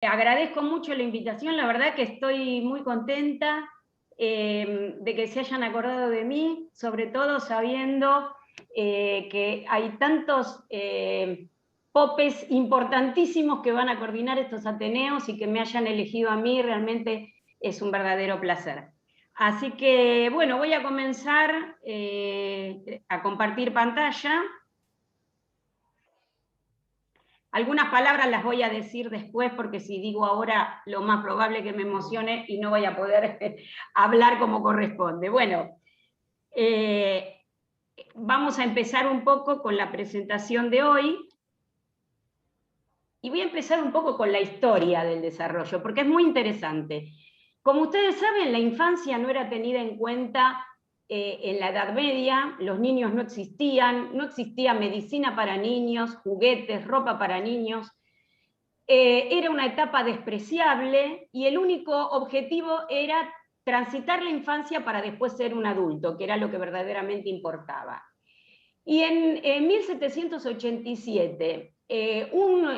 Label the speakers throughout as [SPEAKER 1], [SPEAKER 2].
[SPEAKER 1] Agradezco mucho la invitación, la verdad que estoy muy contenta de que se hayan acordado de mí, sobre todo sabiendo que hay tantos popes importantísimos que van a coordinar estos ateneos y que me hayan elegido a mí, realmente es un verdadero placer. Así que, bueno, voy a comenzar a compartir pantalla. Algunas palabras las voy a decir después porque si digo ahora lo más probable es que me emocione y no voy a poder hablar como corresponde. Bueno, vamos a empezar un poco con la presentación de hoy y voy a empezar un poco con la historia del desarrollo porque es muy interesante. Como ustedes saben, la infancia no era tenida en cuenta en la Edad Media, los niños no existían, no existía medicina para niños, juguetes, ropa para niños. Era una etapa despreciable y el único objetivo era transitar la infancia para después ser un adulto, que era lo que verdaderamente importaba. Y en 1787, un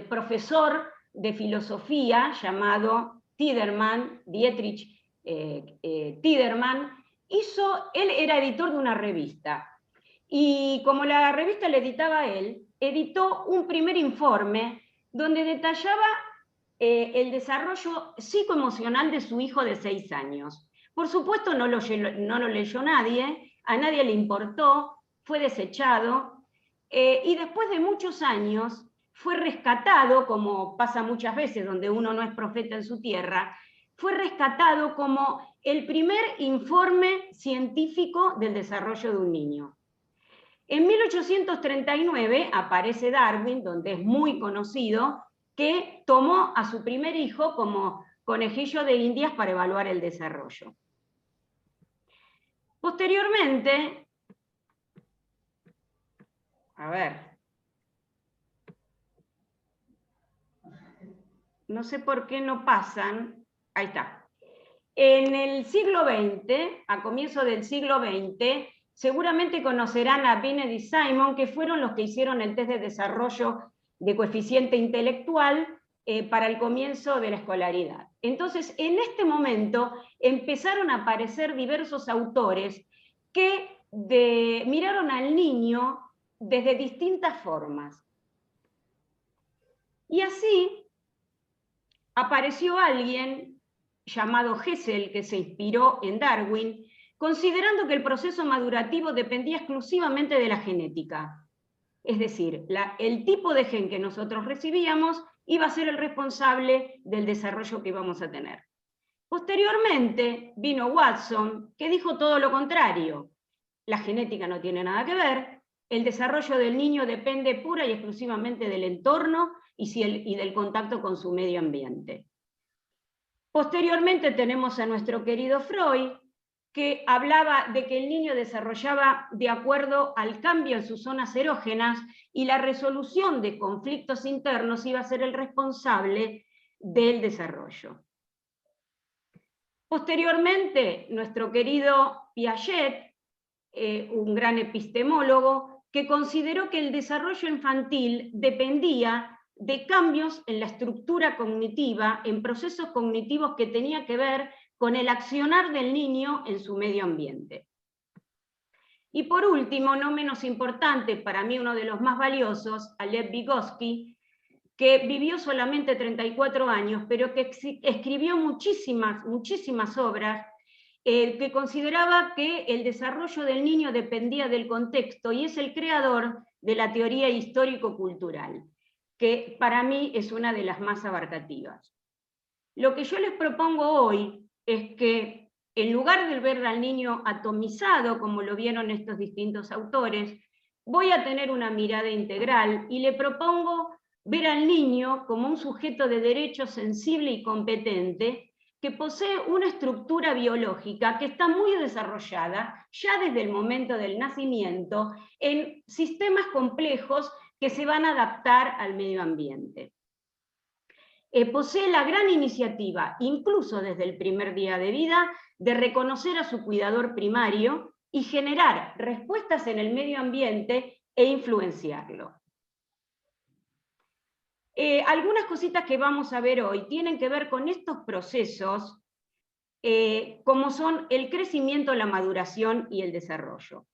[SPEAKER 1] profesor de filosofía llamado Tideman, Dietrich Tideman, él era editor de una revista, y como la revista le editaba a él, editó un primer informe donde detallaba el desarrollo psicoemocional de su hijo de 6 años. Por supuesto no lo leyó nadie, a nadie le importó, fue desechado, y después de muchos años fue rescatado, como pasa muchas veces donde uno no es profeta en su tierra, fue rescatado como el primer informe científico del desarrollo de un niño. En 1839 aparece Darwin, donde es muy conocido, que tomó a su primer hijo como conejillo de Indias para evaluar el desarrollo. Posteriormente, a ver, no sé por qué no pasan, ahí está. En el siglo XX, a comienzo del siglo XX, seguramente conocerán a Binet y Simon, que fueron los que hicieron el test de desarrollo de coeficiente intelectual para el comienzo de la escolaridad. Entonces, en este momento empezaron a aparecer diversos autores que miraron al niño desde distintas formas. Y así apareció alguien llamado Hessel, que se inspiró en Darwin, considerando que el proceso madurativo dependía exclusivamente de la genética. Es decir, el tipo de gen que nosotros recibíamos iba a ser el responsable del desarrollo que íbamos a tener. Posteriormente vino Watson, que dijo todo lo contrario. La genética no tiene nada que ver, el desarrollo del niño depende pura y exclusivamente del entorno y del contacto con su medio ambiente. Posteriormente tenemos a nuestro querido Freud, que hablaba de que el niño desarrollaba de acuerdo al cambio en sus zonas erógenas y la resolución de conflictos internos iba a ser el responsable del desarrollo. Posteriormente, nuestro querido Piaget, un gran epistemólogo, que consideró que el desarrollo infantil dependía de cambios en la estructura cognitiva, en procesos cognitivos que tenía que ver con el accionar del niño en su medio ambiente. Y por último, no menos importante, para mí uno de los más valiosos, Lev Vygotsky, que vivió solamente 34 años, pero que escribió muchísimas obras, que consideraba que el desarrollo del niño dependía del contexto y es el creador de la teoría histórico-cultural, que para mí es una de las más abarcativas. Lo que yo les propongo hoy es que en lugar de ver al niño atomizado, como lo vieron estos distintos autores, voy a tener una mirada integral y le propongo ver al niño como un sujeto de derecho sensible y competente que posee una estructura biológica que está muy desarrollada ya desde el momento del nacimiento en sistemas complejos que se van a adaptar al medio ambiente. Posee la gran iniciativa, incluso desde el primer día de vida, de reconocer a su cuidador primario y generar respuestas en el medio ambiente e influenciarlo. Algunas cositas que vamos a ver hoy tienen que ver con estos procesos, como son el crecimiento, la maduración y el desarrollo.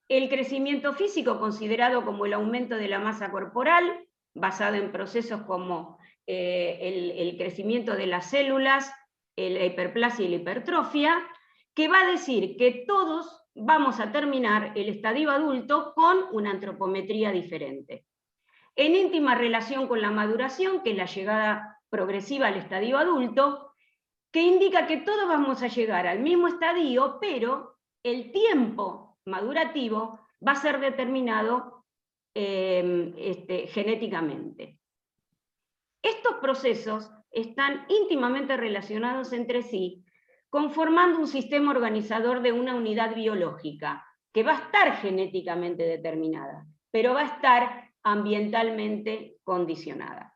[SPEAKER 1] El crecimiento físico, considerado como el aumento de la masa corporal, basado en procesos como el crecimiento de las células, la hiperplasia y la hipertrofia, que va a decir que todos vamos a terminar el estadio adulto con una antropometría diferente. En íntima relación con la maduración, que es la llegada progresiva al estadio adulto, que indica que todos vamos a llegar al mismo estadio, pero el tiempo madurativo va a ser determinado genéticamente. Estos procesos están íntimamente relacionados entre sí, conformando un sistema organizador de una unidad biológica, que va a estar genéticamente determinada, pero va a estar ambientalmente condicionada.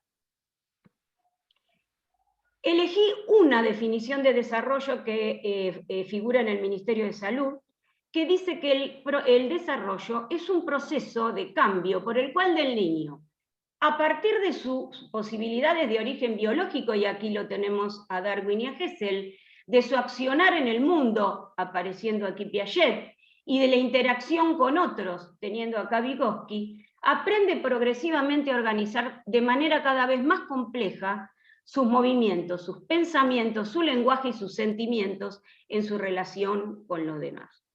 [SPEAKER 1] Elegí una definición de desarrollo que figura en el Ministerio de Salud, que dice que el desarrollo es un proceso de cambio por el cual del niño, a partir de sus posibilidades de origen biológico, y aquí lo tenemos a Darwin y a Hessel, de su accionar en el mundo, apareciendo aquí Piaget, y de la interacción con otros, teniendo acá Vygotsky, aprende progresivamente a organizar de manera cada vez más compleja sus movimientos, sus pensamientos, su lenguaje y sus sentimientos en su relación con los demás.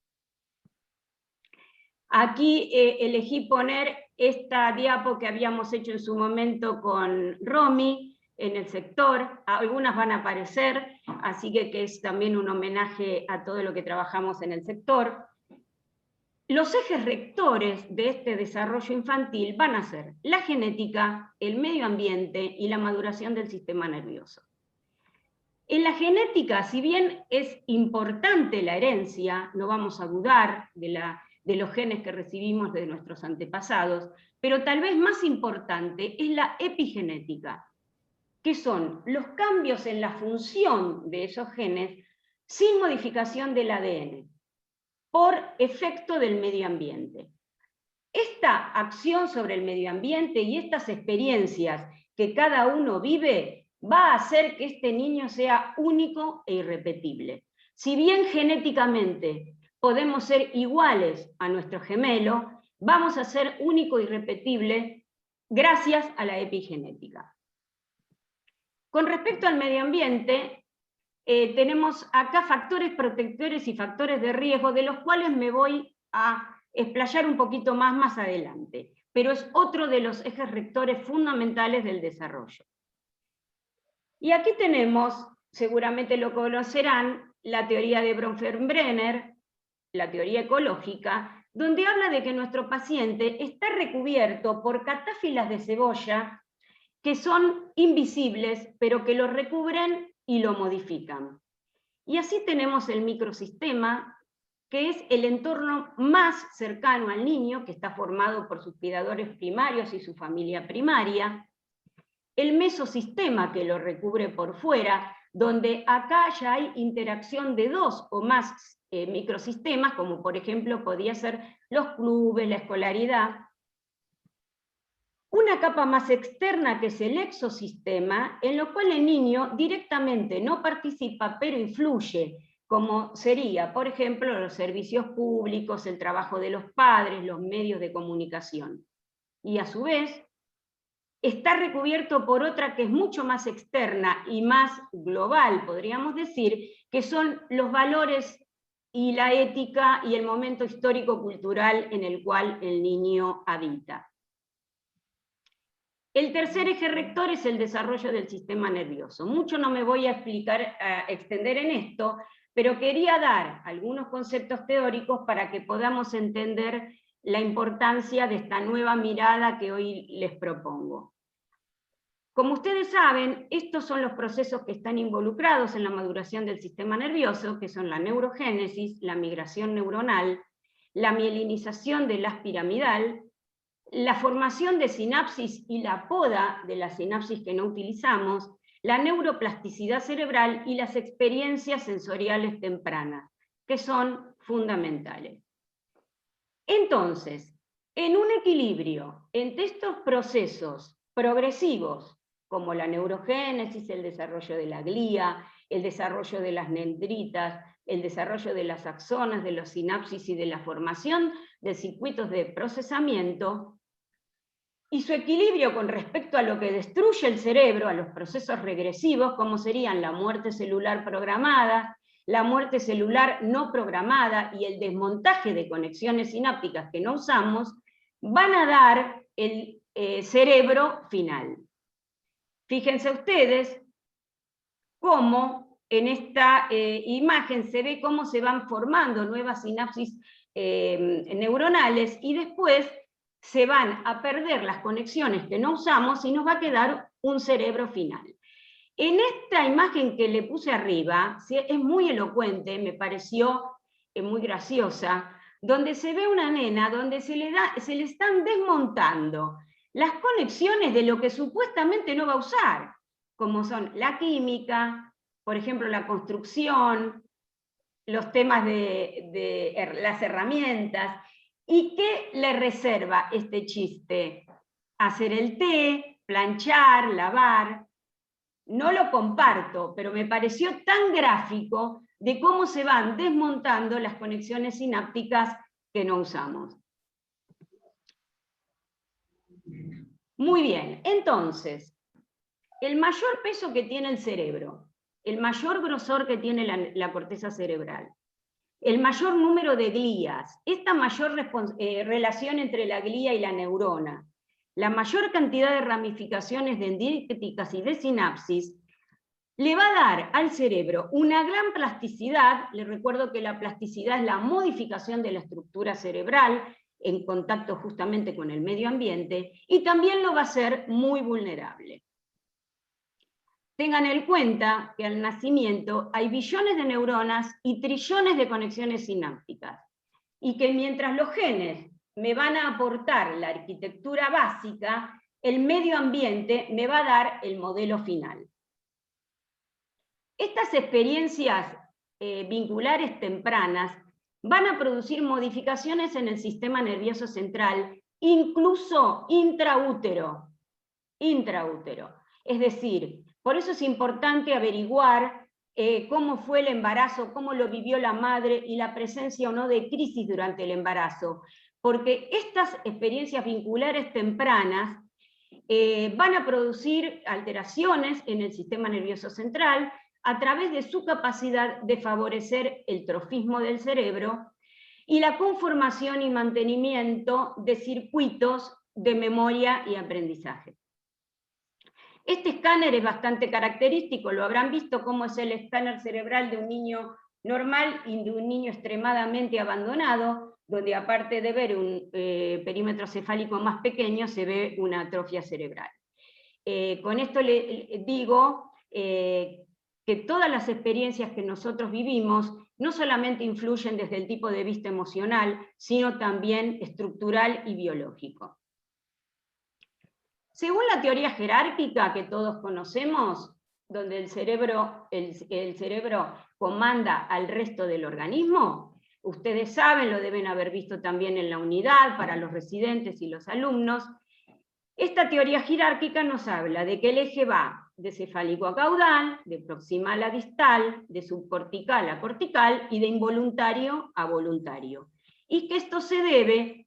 [SPEAKER 1] Aquí elegí poner esta diapo que habíamos hecho en su momento con Romy en el sector. Algunas van a aparecer, así que es también un homenaje a todo lo que trabajamos en el sector. Los ejes rectores de este desarrollo infantil van a ser la genética, el medio ambiente y la maduración del sistema nervioso. En la genética, si bien es importante la herencia, no vamos a dudar de los genes que recibimos de nuestros antepasados, pero tal vez más importante es la epigenética, que son los cambios en la función de esos genes sin modificación del ADN, por efecto del medio ambiente. Esta acción sobre el medio ambiente y estas experiencias que cada uno vive va a hacer que este niño sea único e irrepetible. Si bien genéticamente podemos ser iguales a nuestro gemelo, vamos a ser único e irrepetible gracias a la epigenética. Con respecto al medio ambiente, tenemos acá factores protectores y factores de riesgo, de los cuales me voy a explayar un poquito más adelante, pero es otro de los ejes rectores fundamentales del desarrollo. Y aquí tenemos, seguramente lo conocerán, la teoría de Bronfenbrenner, la teoría ecológica, donde habla de que nuestro paciente está recubierto por catáfilas de cebolla que son invisibles, pero que lo recubren y lo modifican. Y así tenemos el microsistema, que es el entorno más cercano al niño, que está formado por sus cuidadores primarios y su familia primaria, el mesosistema, que lo recubre por fuera, donde acá ya hay interacción de dos o más microsistemas, como por ejemplo podía ser los clubes, la escolaridad. Una capa más externa, que es el exosistema, en lo cual el niño directamente no participa, pero influye, como sería, por ejemplo, los servicios públicos, el trabajo de los padres, los medios de comunicación. Y a su vez, está recubierto por otra que es mucho más externa y más global, podríamos decir, que son los valores y la ética y el momento histórico-cultural en el cual el niño habita. El tercer eje rector es el desarrollo del sistema nervioso. Mucho no me voy a extender en esto, pero quería dar algunos conceptos teóricos para que podamos entender la importancia de esta nueva mirada que hoy les propongo. Como ustedes saben, estos son los procesos que están involucrados en la maduración del sistema nervioso, que son la neurogénesis, la migración neuronal, la mielinización del haz piramidal, la formación de sinapsis y la poda de las sinapsis que no utilizamos, la neuroplasticidad cerebral y las experiencias sensoriales tempranas, que son fundamentales. Entonces, en un equilibrio entre estos procesos progresivos, como la neurogénesis, el desarrollo de la glía, el desarrollo de las dendritas, el desarrollo de las axonas, de los sinapsis y de la formación de circuitos de procesamiento, y su equilibrio con respecto a lo que destruye el cerebro, a los procesos regresivos, como serían la muerte celular programada, la muerte celular no programada y el desmontaje de conexiones sinápticas que no usamos, van a dar el cerebro final. Fíjense ustedes cómo en esta imagen se ve cómo se van formando nuevas sinapsis neuronales y después se van a perder las conexiones que no usamos y nos va a quedar un cerebro final. En esta imagen que le puse arriba, es muy elocuente, me pareció muy graciosa, donde se ve una nena donde se le están desmontando las conexiones de lo que supuestamente no va a usar, como son la química, por ejemplo la construcción, los temas de las herramientas. ¿Y qué le reserva este chiste? Hacer el té, planchar, lavar. No lo comparto, pero me pareció tan gráfico de cómo se van desmontando las conexiones sinápticas que no usamos. Muy bien, entonces, el mayor peso que tiene el cerebro, el mayor grosor que tiene la corteza cerebral, el mayor número de glías, esta mayor relación entre la glía y la neurona, la mayor cantidad de ramificaciones dendríticas y de sinapsis, le va a dar al cerebro una gran plasticidad. Les recuerdo que la plasticidad es la modificación de la estructura cerebral en contacto justamente con el medio ambiente, y también lo va a hacer muy vulnerable. Tengan en cuenta que al nacimiento hay billones de neuronas y trillones de conexiones sinápticas, y que mientras los genes me van a aportar la arquitectura básica, el medio ambiente me va a dar el modelo final. Estas experiencias vinculares tempranas van a producir modificaciones en el sistema nervioso central, incluso intraútero. Es decir, por eso es importante averiguar cómo fue el embarazo, cómo lo vivió la madre y la presencia o no de crisis durante el embarazo, porque estas experiencias vinculares tempranas van a producir alteraciones en el sistema nervioso central a través de su capacidad de favorecer el trofismo del cerebro y la conformación y mantenimiento de circuitos de memoria y aprendizaje. Este escáner es bastante característico, lo habrán visto cómo es el escáner cerebral de un niño normal y de un niño extremadamente abandonado, donde aparte de ver un perímetro cefálico más pequeño, se ve una atrofia cerebral. Con esto le digo que todas las experiencias que nosotros vivimos no solamente influyen desde el tipo de vista emocional, sino también estructural y biológico. Según la teoría jerárquica que todos conocemos, donde el cerebro comanda al resto del organismo, ustedes saben, lo deben haber visto también en la unidad para los residentes y los alumnos, esta teoría jerárquica nos habla de que el eje va de cefálico a caudal, de proximal a distal, de subcortical a cortical y de involuntario a voluntario. Y que esto se debe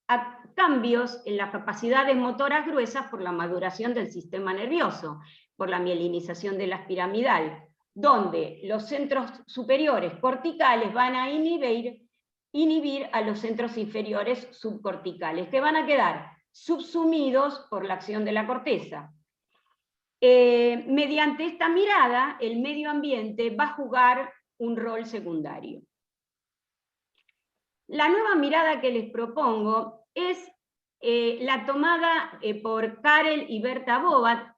[SPEAKER 1] a cambios en las capacidades motoras gruesas por la maduración del sistema nervioso, por la mielinización de la piramidal, donde los centros superiores corticales van a inhibir a los centros inferiores subcorticales, que van a quedar subsumidos por la acción de la corteza. Mediante esta mirada, el medio ambiente va a jugar un rol secundario. La nueva mirada que les propongo es la tomada por Karel y Berta Bobat.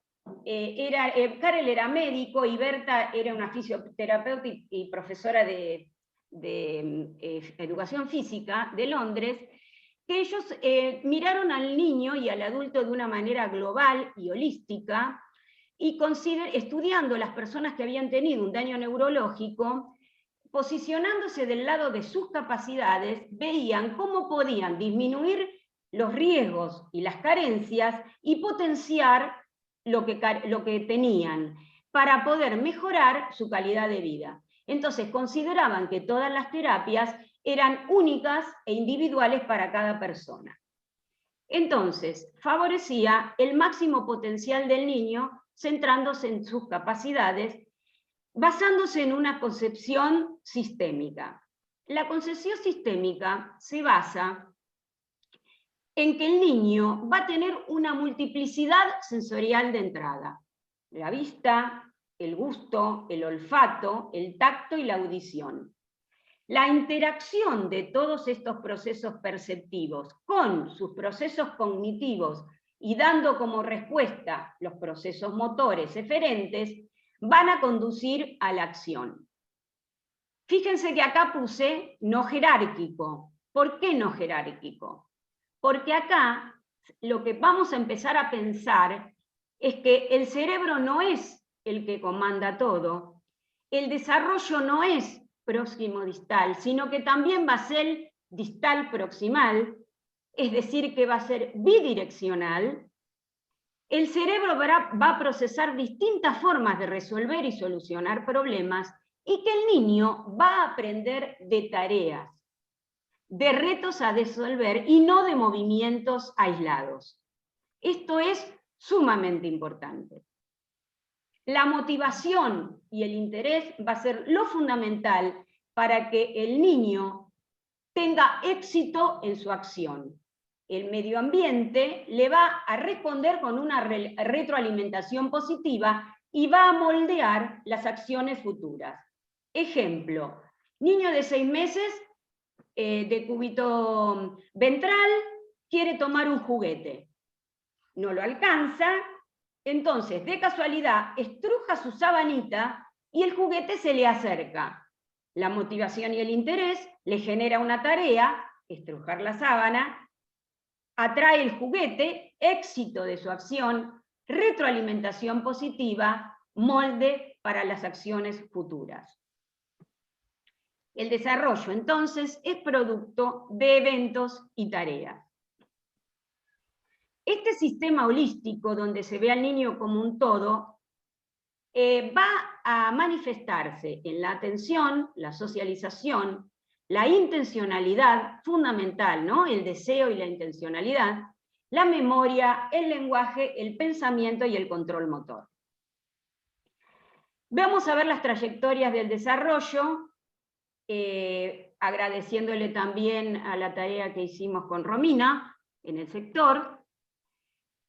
[SPEAKER 1] Karel era médico y Berta era una fisioterapeuta y profesora de educación física de Londres, que ellos miraron al niño y al adulto de una manera global y holística, y estudiando las personas que habían tenido un daño neurológico, posicionándose del lado de sus capacidades, veían cómo podían disminuir los riesgos y las carencias y potenciar lo que tenían para poder mejorar su calidad de vida. Entonces consideraban que todas las terapias eran únicas e individuales para cada persona. Entonces, favorecía el máximo potencial del niño centrándose en sus capacidades, basándose en una concepción sistémica. La concepción sistémica se basa en que el niño va a tener una multiplicidad sensorial de entrada. La vista, el gusto, el olfato, el tacto y la audición. La interacción de todos estos procesos perceptivos con sus procesos cognitivos y dando como respuesta los procesos motores eferentes van a conducir a la acción. Fíjense que acá puse no jerárquico. ¿Por qué no jerárquico? Porque acá lo que vamos a empezar a pensar es que el cerebro no es el que comanda todo, el desarrollo no es próximo distal, sino que también va a ser distal proximal, es decir, que va a ser bidireccional. El cerebro va a procesar distintas formas de resolver y solucionar problemas y que el niño va a aprender de tareas, de retos a resolver y no de movimientos aislados. Esto es sumamente importante. La motivación y el interés va a ser lo fundamental para que el niño tenga éxito en su acción. El medio ambiente le va a responder con una retroalimentación positiva y va a moldear las acciones futuras. Ejemplo, niño de 6 meses, de cúbito ventral, quiere tomar un juguete. No lo alcanza, entonces, de casualidad, estruja su sabanita y el juguete se le acerca. La motivación y el interés le genera una tarea, estrujar la sábana, atrae el juguete, éxito de su acción, retroalimentación positiva, molde para las acciones futuras. El desarrollo, entonces, es producto de eventos y tareas. Este sistema holístico, donde se ve al niño como un todo, va a manifestarse en la atención, la socialización, la intencionalidad fundamental, ¿no? El deseo y la intencionalidad, la memoria, el lenguaje, el pensamiento y el control motor. Vamos a ver las trayectorias del desarrollo, agradeciéndole también a la tarea que hicimos con Romina en el sector.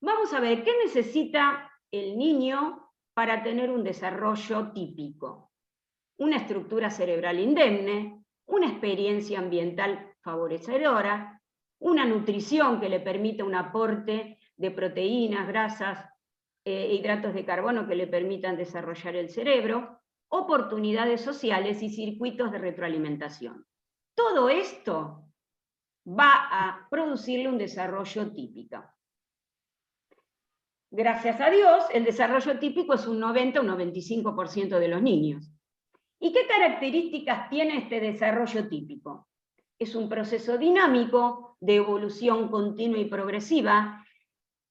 [SPEAKER 1] Vamos a ver qué necesita el niño para tener un desarrollo típico. Una estructura cerebral indemne, una experiencia ambiental favorecedora, una nutrición que le permita un aporte de proteínas, grasas, hidratos de carbono que le permitan desarrollar el cerebro, oportunidades sociales y circuitos de retroalimentación. Todo esto va a producirle un desarrollo típico. Gracias a Dios, el desarrollo típico es un 90 o un 95% de los niños. ¿Y qué características tiene este desarrollo típico? Es un proceso dinámico de evolución continua y progresiva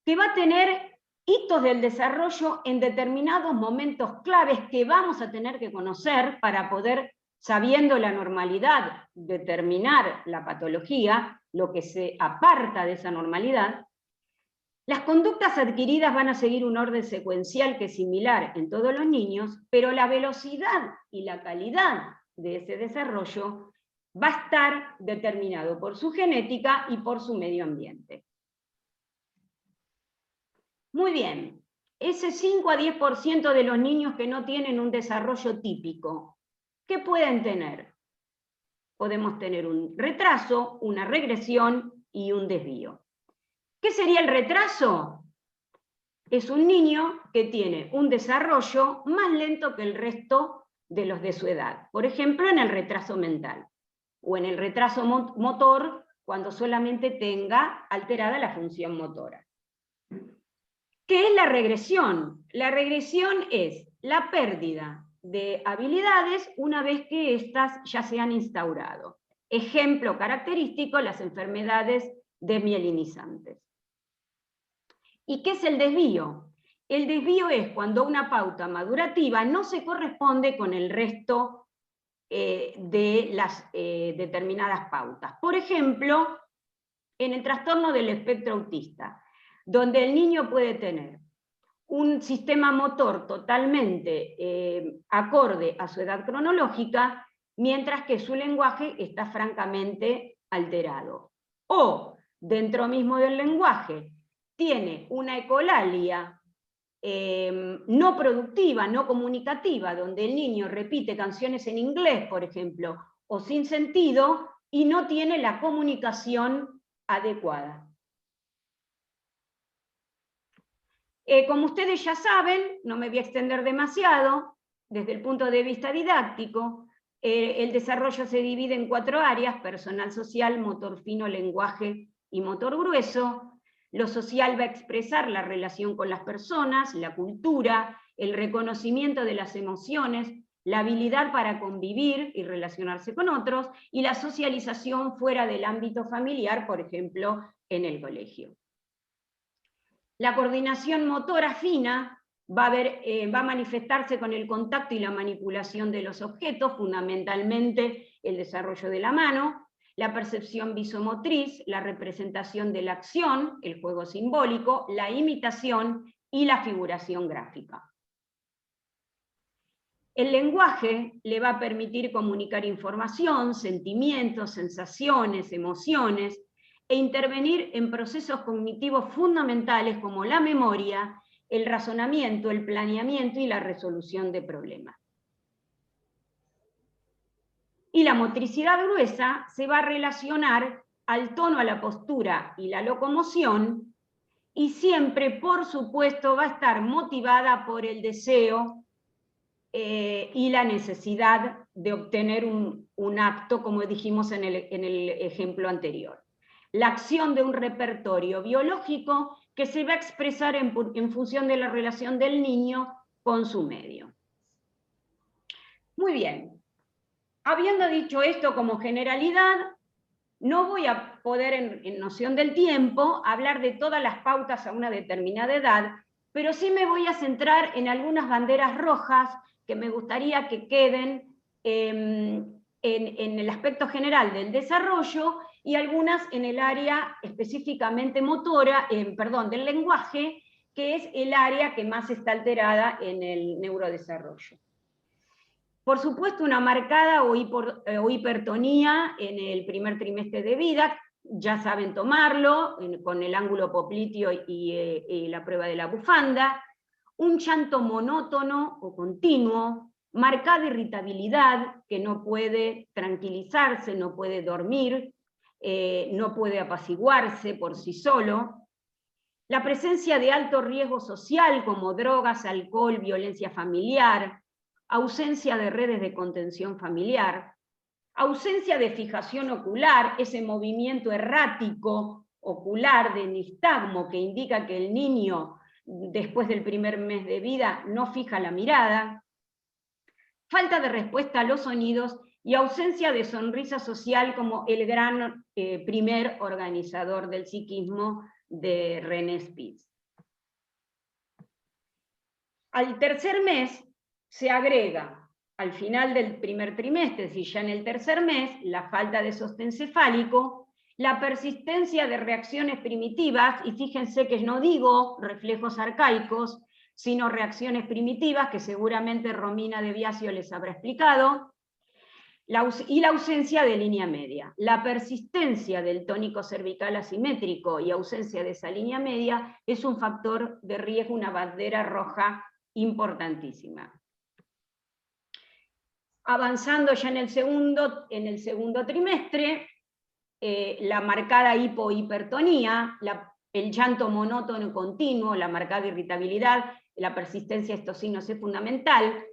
[SPEAKER 1] que va a tener hitos del desarrollo en determinados momentos claves que vamos a tener que conocer para poder, sabiendo la normalidad, determinar la patología, lo que se aparta de esa normalidad. Las conductas adquiridas van a seguir un orden secuencial que es similar en todos los niños, pero la velocidad y la calidad de ese desarrollo va a estar determinado por su genética y por su medio ambiente. Muy bien, ese 5 a 10% de los niños que no tienen un desarrollo típico, ¿qué pueden tener? Podemos tener un retraso, una regresión y un desvío. ¿Qué sería el retraso? Es un niño que tiene un desarrollo más lento que el resto de los de su edad. Por ejemplo, en el retraso mental o en el retraso motor cuando solamente tenga alterada la función motora. ¿Qué es la regresión? La regresión es la pérdida de habilidades una vez que éstas ya se han instaurado. Ejemplo característico, las enfermedades desmielinizantes. ¿Y qué es el desvío? El desvío es cuando una pauta madurativa no se corresponde con el resto de las determinadas pautas. Por ejemplo, en el trastorno del espectro autista, donde el niño puede tener un sistema motor totalmente acorde a su edad cronológica, mientras que su lenguaje está francamente alterado. O, dentro mismo del lenguaje, tiene una ecolalia no productiva, no comunicativa, donde el niño repite canciones en inglés, por ejemplo, o sin sentido, y no tiene la comunicación adecuada. Como ustedes ya saben, no me voy a extender demasiado, desde el punto de vista didáctico, el desarrollo se divide en 4 áreas: personal social, motor fino, lenguaje y motor grueso. Lo social va a expresar la relación con las personas, la cultura, el reconocimiento de las emociones, la habilidad para convivir y relacionarse con otros, y la socialización fuera del ámbito familiar, por ejemplo, en el colegio. La coordinación motora fina va a manifestarse con el contacto y la manipulación de los objetos, fundamentalmente el desarrollo de la mano, la percepción visomotriz, la representación de la acción, el juego simbólico, la imitación y la figuración gráfica. El lenguaje le va a permitir comunicar información, sentimientos, sensaciones, emociones, e intervenir en procesos cognitivos fundamentales como la memoria, el razonamiento, el planeamiento y la resolución de problemas. Y la motricidad gruesa se va a relacionar al tono, a la postura y la locomoción, y siempre, por supuesto, va a estar motivada por el deseo y la necesidad de obtener un acto, como dijimos en el ejemplo anterior. La acción de un repertorio biológico que se va a expresar en función de la relación del niño con su medio. Muy bien. Habiendo dicho esto como generalidad, no voy a poder, en noción del tiempo, hablar de todas las pautas a una determinada edad, pero sí me voy a centrar en algunas banderas rojas que me gustaría que queden en el aspecto general del desarrollo, y algunas en el área específicamente motora, del lenguaje, que es el área que más está alterada en el neurodesarrollo. Por supuesto, una marcada o hipertonía en el primer trimestre de vida, ya saben tomarlo, con el ángulo popliteo y la prueba de la bufanda. Un llanto monótono o continuo, marcada irritabilidad, que no puede tranquilizarse, no puede dormir, no puede apaciguarse por sí solo. La presencia de alto riesgo social, como drogas, alcohol, violencia familiar, ausencia de redes de contención familiar, ausencia de fijación ocular, ese movimiento errático ocular de nistagmo que indica que el niño después del primer mes de vida no fija la mirada, falta de respuesta a los sonidos y ausencia de sonrisa social como el gran primer organizador del psiquismo de René Spitz. Al tercer mes se agrega, al final del primer trimestre, es decir, ya en el tercer mes, la falta de sostén cefálico, la persistencia de reacciones primitivas, y fíjense que no digo reflejos arcaicos, sino reacciones primitivas, que seguramente Romina de Biasio les habrá explicado, y la ausencia de línea media. La persistencia del tónico cervical asimétrico y ausencia de esa línea media es un factor de riesgo, una bandera roja importantísima. Avanzando ya en el segundo trimestre, la marcada hipohipertonía, el llanto monótono continuo, la marcada irritabilidad, la persistencia de estos signos es fundamental.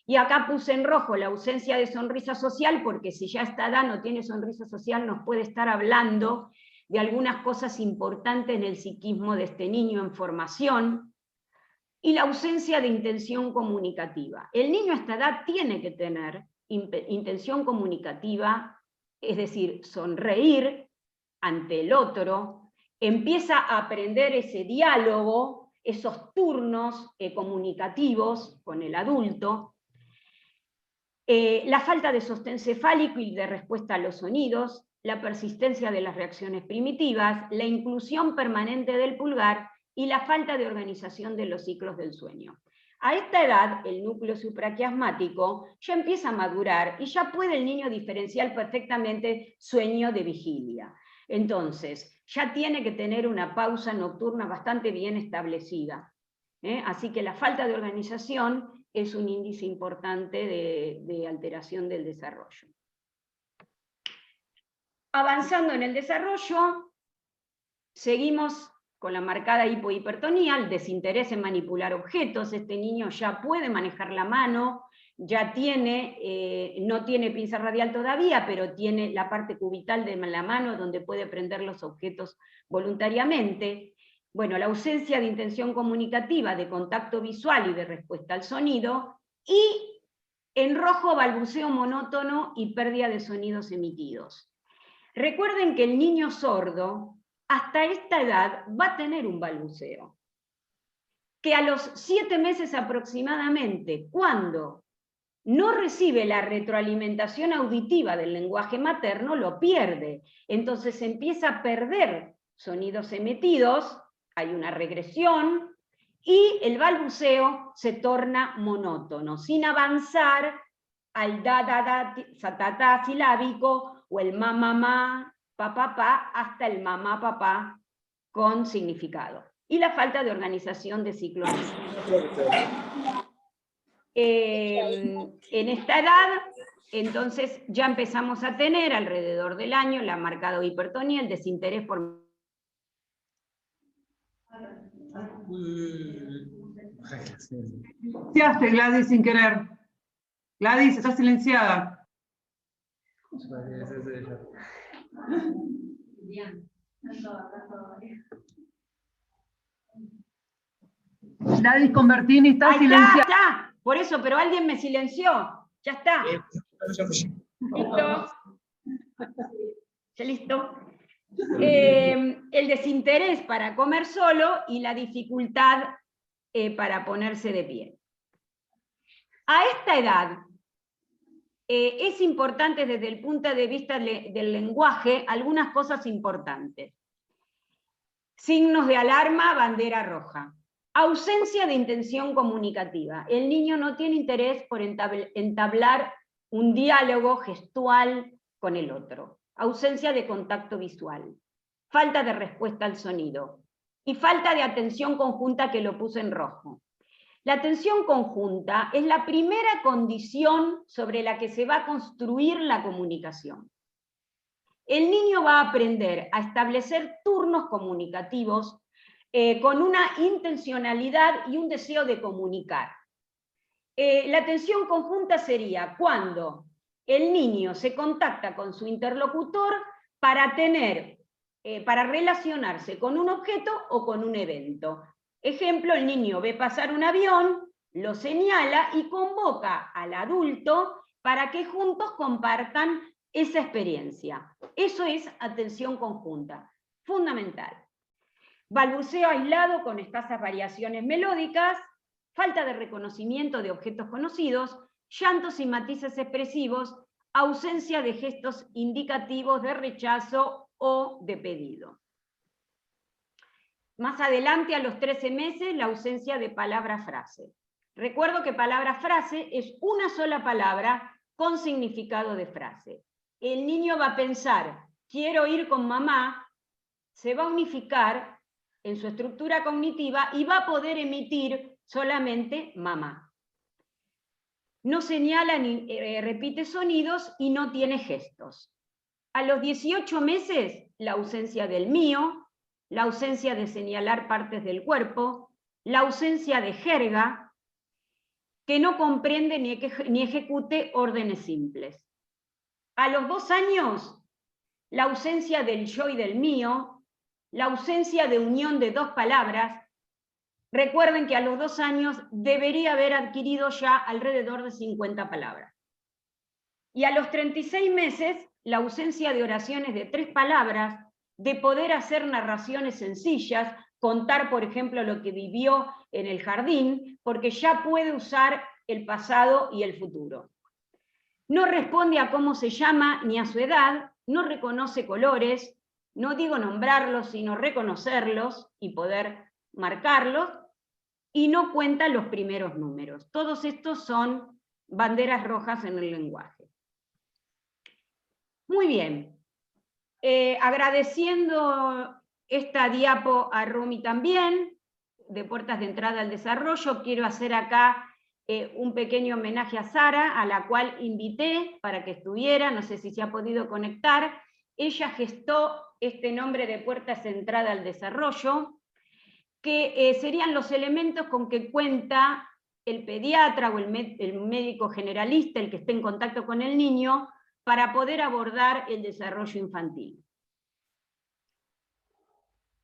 [SPEAKER 1] Y acá puse en rojo la ausencia de sonrisa social, porque si ya a esta edad no tiene sonrisa social, nos puede estar hablando de algunas cosas importantes en el psiquismo de este niño en formación. Y la ausencia de intención comunicativa. El niño a esta edad tiene que tener intención comunicativa, es decir, sonreír, ante el otro, empieza a aprender ese diálogo, esos turnos comunicativos con el adulto, la falta de sostén cefálico y de respuesta a los sonidos, la persistencia de las reacciones primitivas, la inclusión permanente del pulgar y la falta de organización de los ciclos del sueño. A esta edad, el núcleo supraquiasmático ya empieza a madurar y ya puede el niño diferenciar perfectamente sueño de vigilia. Entonces, ya tiene que tener una pausa nocturna bastante bien establecida. Así que la falta de organización es un índice importante de alteración del desarrollo. Avanzando en el desarrollo, seguimos con la marcada hipohipertonía, el desinterés en manipular objetos. Este niño ya puede manejar la mano, ya tiene, no tiene pinza radial todavía, pero tiene la parte cubital de la mano donde puede prender los objetos voluntariamente. Bueno, la ausencia de intención comunicativa, de contacto visual y de respuesta al sonido, y en rojo balbuceo monótono y pérdida de sonidos emitidos. Recuerden que el niño sordo, hasta esta edad, va a tener un balbuceo, que a los 7 meses aproximadamente, cuando no recibe la retroalimentación auditiva del lenguaje materno, lo pierde. Entonces empieza a perder sonidos emitidos, hay una regresión, y el balbuceo se torna monótono, sin avanzar al da-da-da, sa-ta-ta silábico, o el ma-ma-ma, pa-pa-pa, hasta el ma-ma-pa-pa con significado. Y la falta de organización de ciclos. En esta edad, entonces, ya empezamos a tener alrededor del año la marcada hipertonía, el desinterés por...
[SPEAKER 2] ¿Qué hace Gladys sin querer? Gladys, está silenciada. Gladys Convertini está silenciada.
[SPEAKER 1] Ya está, por eso, pero alguien me silenció. Ya está. ¿Listo? ¿Ya listo? El desinterés para comer solo y la dificultad para ponerse de pie. A esta edad es importante desde el punto de vista del lenguaje algunas cosas importantes. Signos de alarma, bandera roja. Ausencia de intención comunicativa. El niño no tiene interés por entablar un diálogo gestual con el otro. Ausencia de contacto visual. Falta de respuesta al sonido. Y falta de atención conjunta, que lo puse en rojo. La atención conjunta es la primera condición sobre la que se va a construir la comunicación. El niño va a aprender a establecer turnos comunicativos con una intencionalidad y un deseo de comunicar. La atención conjunta sería cuando el niño se contacta con su interlocutor para relacionarse con un objeto o con un evento. Ejemplo, el niño ve pasar un avión, lo señala y convoca al adulto para que juntos compartan esa experiencia. Eso es atención conjunta, fundamental. Balbuceo aislado con escasas variaciones melódicas, falta de reconocimiento de objetos conocidos, llantos y matices expresivos, ausencia de gestos indicativos de rechazo o de pedido. Más adelante, a los 13 meses, la ausencia de palabra-frase. Recuerdo que palabra-frase es una sola palabra con significado de frase. El niño va a pensar, quiero ir con mamá, se va a unificar en su estructura cognitiva y va a poder emitir solamente mamá. No señala ni repite sonidos y no tiene gestos. A los 18 meses, la ausencia del mío, la ausencia de señalar partes del cuerpo, la ausencia de jerga, que no comprende ni ejecute órdenes simples. A los 2 años, la ausencia del yo y del mío, la ausencia de unión de 2 palabras. Recuerden que a los 2 años debería haber adquirido ya alrededor de 50 palabras. Y a los 36 meses, la ausencia de oraciones de 3 palabras, de poder hacer narraciones sencillas, contar, por ejemplo, lo que vivió en el jardín, porque ya puede usar el pasado y el futuro. No responde a cómo se llama ni a su edad, no reconoce colores, no digo nombrarlos, sino reconocerlos y poder marcarlos, y no cuenta los primeros números. Todos estos son banderas rojas en el lenguaje. Muy bien. Agradeciendo esta diapo a Romy también, de Puertas de Entrada al Desarrollo, quiero hacer acá un pequeño homenaje a Sara, a la cual invité para que estuviera, no sé si se ha podido conectar. Ella gestó este nombre de Puertas de Entrada al Desarrollo, que serían los elementos con que cuenta el pediatra o el médico generalista, el que esté en contacto con el niño, para poder abordar el desarrollo infantil.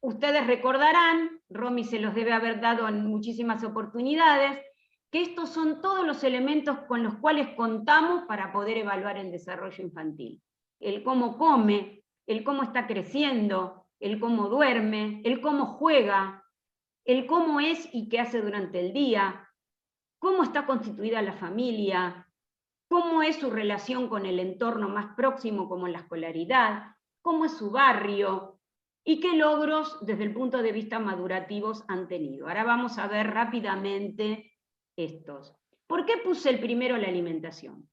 [SPEAKER 1] Ustedes recordarán, Romy se los debe haber dado en muchísimas oportunidades, que estos son todos los elementos con los cuales contamos para poder evaluar el desarrollo infantil. El cómo come, el cómo está creciendo, el cómo duerme, el cómo juega, el cómo es y qué hace durante el día, cómo está constituida la familia, cómo es su relación con el entorno más próximo como la escolaridad, cómo es su barrio y qué logros desde el punto de vista madurativos han tenido. Ahora vamos a ver rápidamente estos. ¿Por qué puse el primero la alimentación?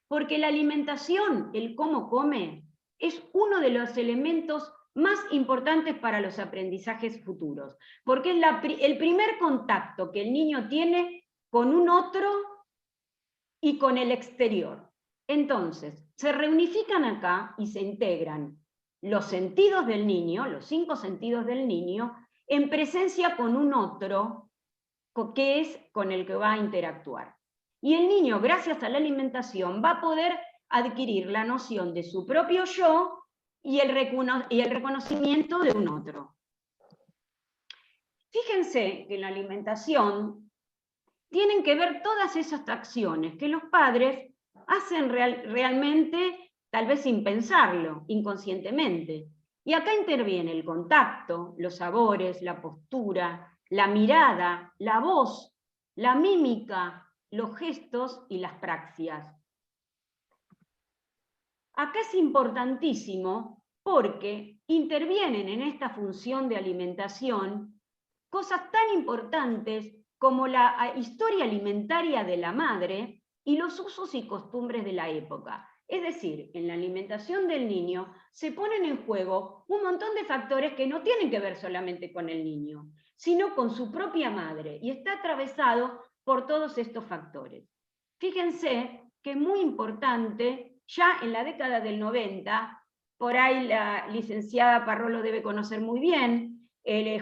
[SPEAKER 1] Porque la alimentación, el cómo come, es uno de los elementos más importantes para los aprendizajes futuros, porque es el primer contacto que el niño tiene con un otro y con el exterior. Entonces, se reunifican acá y se integran los sentidos del niño, los 5 sentidos del niño, en presencia con un otro que es con el que va a interactuar. Y el niño, gracias a la alimentación, va a poder adquirir la noción de su propio yo y el reconocimiento de un otro. Fíjense que en la alimentación tienen que ver todas esas acciones que los padres hacen realmente, tal vez sin pensarlo, inconscientemente. Y acá interviene el contacto, los sabores, la postura, la mirada, la voz, la mímica, los gestos y las praxias. Acá es importantísimo porque intervienen en esta función de alimentación cosas tan importantes como la historia alimentaria de la madre y los usos y costumbres de la época. Es decir, en la alimentación del niño se ponen en juego un montón de factores que no tienen que ver solamente con el niño, sino con su propia madre, y está atravesado por todos estos factores. Fíjense que es muy importante, ya en la década del 90, por ahí la licenciada Parró lo debe conocer muy bien,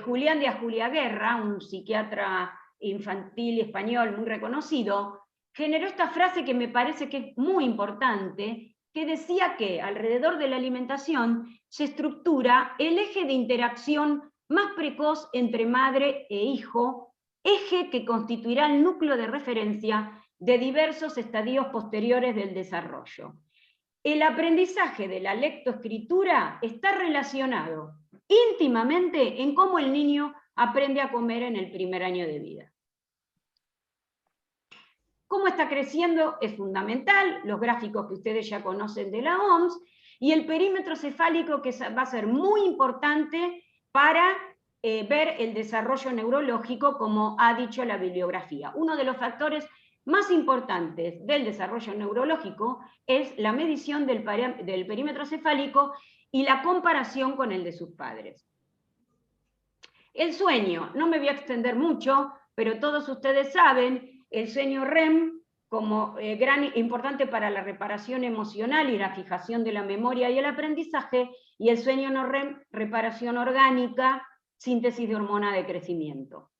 [SPEAKER 1] Julián de Ajuliaguerra, un psiquiatra infantil español muy reconocido, generó esta frase que me parece que es muy importante, que decía que alrededor de la alimentación se estructura el eje de interacción más precoz entre madre e hijo, eje que constituirá el núcleo de referencia de diversos estadios posteriores del desarrollo. El aprendizaje de la lectoescritura está relacionado íntimamente en cómo el niño aprende a comer en el primer año de vida. Cómo está creciendo es fundamental, los gráficos que ustedes ya conocen de la OMS, y el perímetro cefálico, que va a ser muy importante para ver el desarrollo neurológico, como ha dicho la bibliografía. Uno de los factores más importantes del desarrollo neurológico es la medición del perímetro cefálico y la comparación con el de sus padres. El sueño, no me voy a extender mucho, pero todos ustedes saben, el sueño REM como importante para la reparación emocional y la fijación de la memoria y el aprendizaje, y el sueño no REM, reparación orgánica, síntesis de hormona de crecimiento.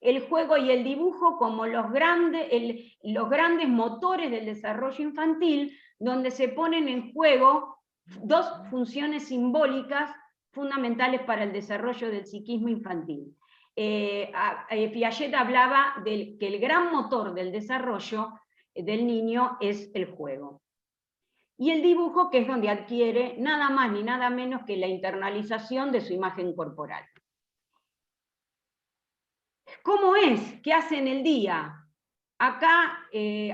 [SPEAKER 1] El juego y el dibujo como los grandes motores del desarrollo infantil, donde se ponen en juego dos funciones simbólicas fundamentales para el desarrollo del psiquismo infantil. Piaget hablaba de que el gran motor del desarrollo del niño es el juego. y el dibujo, que es donde adquiere nada más ni nada menos que la internalización de su imagen corporal. ¿Cómo es? ¿Qué hace en el día? Acá,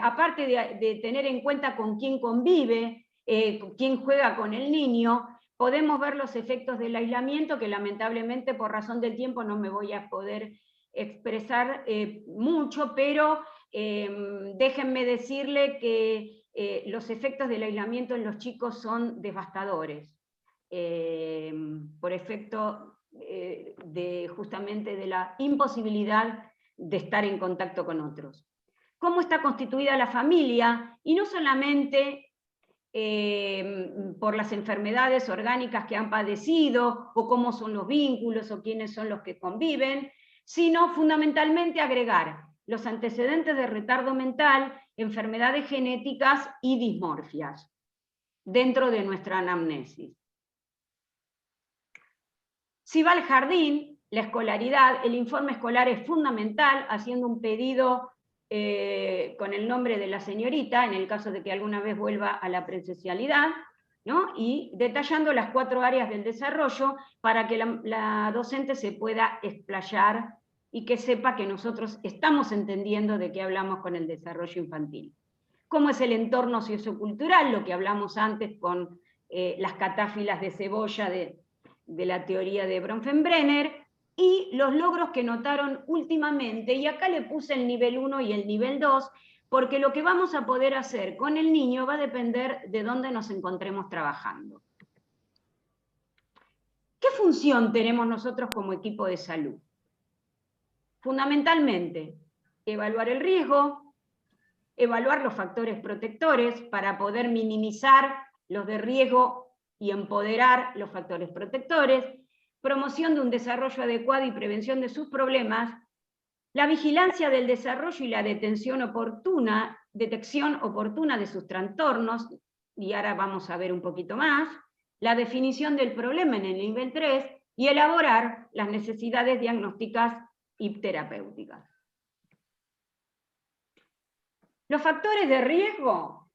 [SPEAKER 1] aparte de tener en cuenta con quién convive, quién juega con el niño, podemos ver los efectos del aislamiento, que lamentablemente por razón del tiempo no me voy a poder expresar mucho, pero déjenme decirle que los efectos del aislamiento en los chicos son devastadores, por efecto justamente de la imposibilidad de estar en contacto con otros. ¿Cómo está constituida la familia? Y no solamente por las enfermedades orgánicas que han padecido, o cómo son los vínculos, o quiénes son los que conviven, sino fundamentalmente agregar los antecedentes de retardo mental, enfermedades genéticas y dismorfias dentro de nuestra anamnesis. Si va al jardín, la escolaridad, el informe escolar es fundamental, haciendo un pedido con el nombre de la señorita, en el caso de que alguna vez vuelva a la presencialidad, ¿no? Y detallando las 4 áreas del desarrollo para que la docente se pueda explayar y que sepa que nosotros estamos entendiendo de qué hablamos con el desarrollo infantil. ¿Cómo es el entorno sociocultural? Lo que hablamos antes con las catáfilas de cebolla de la teoría de Bronfenbrenner, y los logros que notaron últimamente, y acá le puse el nivel 1 y el nivel 2, porque lo que vamos a poder hacer con el niño va a depender de dónde nos encontremos trabajando. ¿Qué función tenemos nosotros como equipo de salud? Fundamentalmente, evaluar el riesgo, evaluar los factores protectores para poder minimizar los de riesgo y empoderar los factores protectores, promoción de un desarrollo adecuado y prevención de sus problemas, la vigilancia del desarrollo y la detección oportuna de sus trastornos, y ahora vamos a ver un poquito más, la definición del problema en el nivel 3, y elaborar las necesidades diagnósticas y terapéuticas. Los factores de riesgo,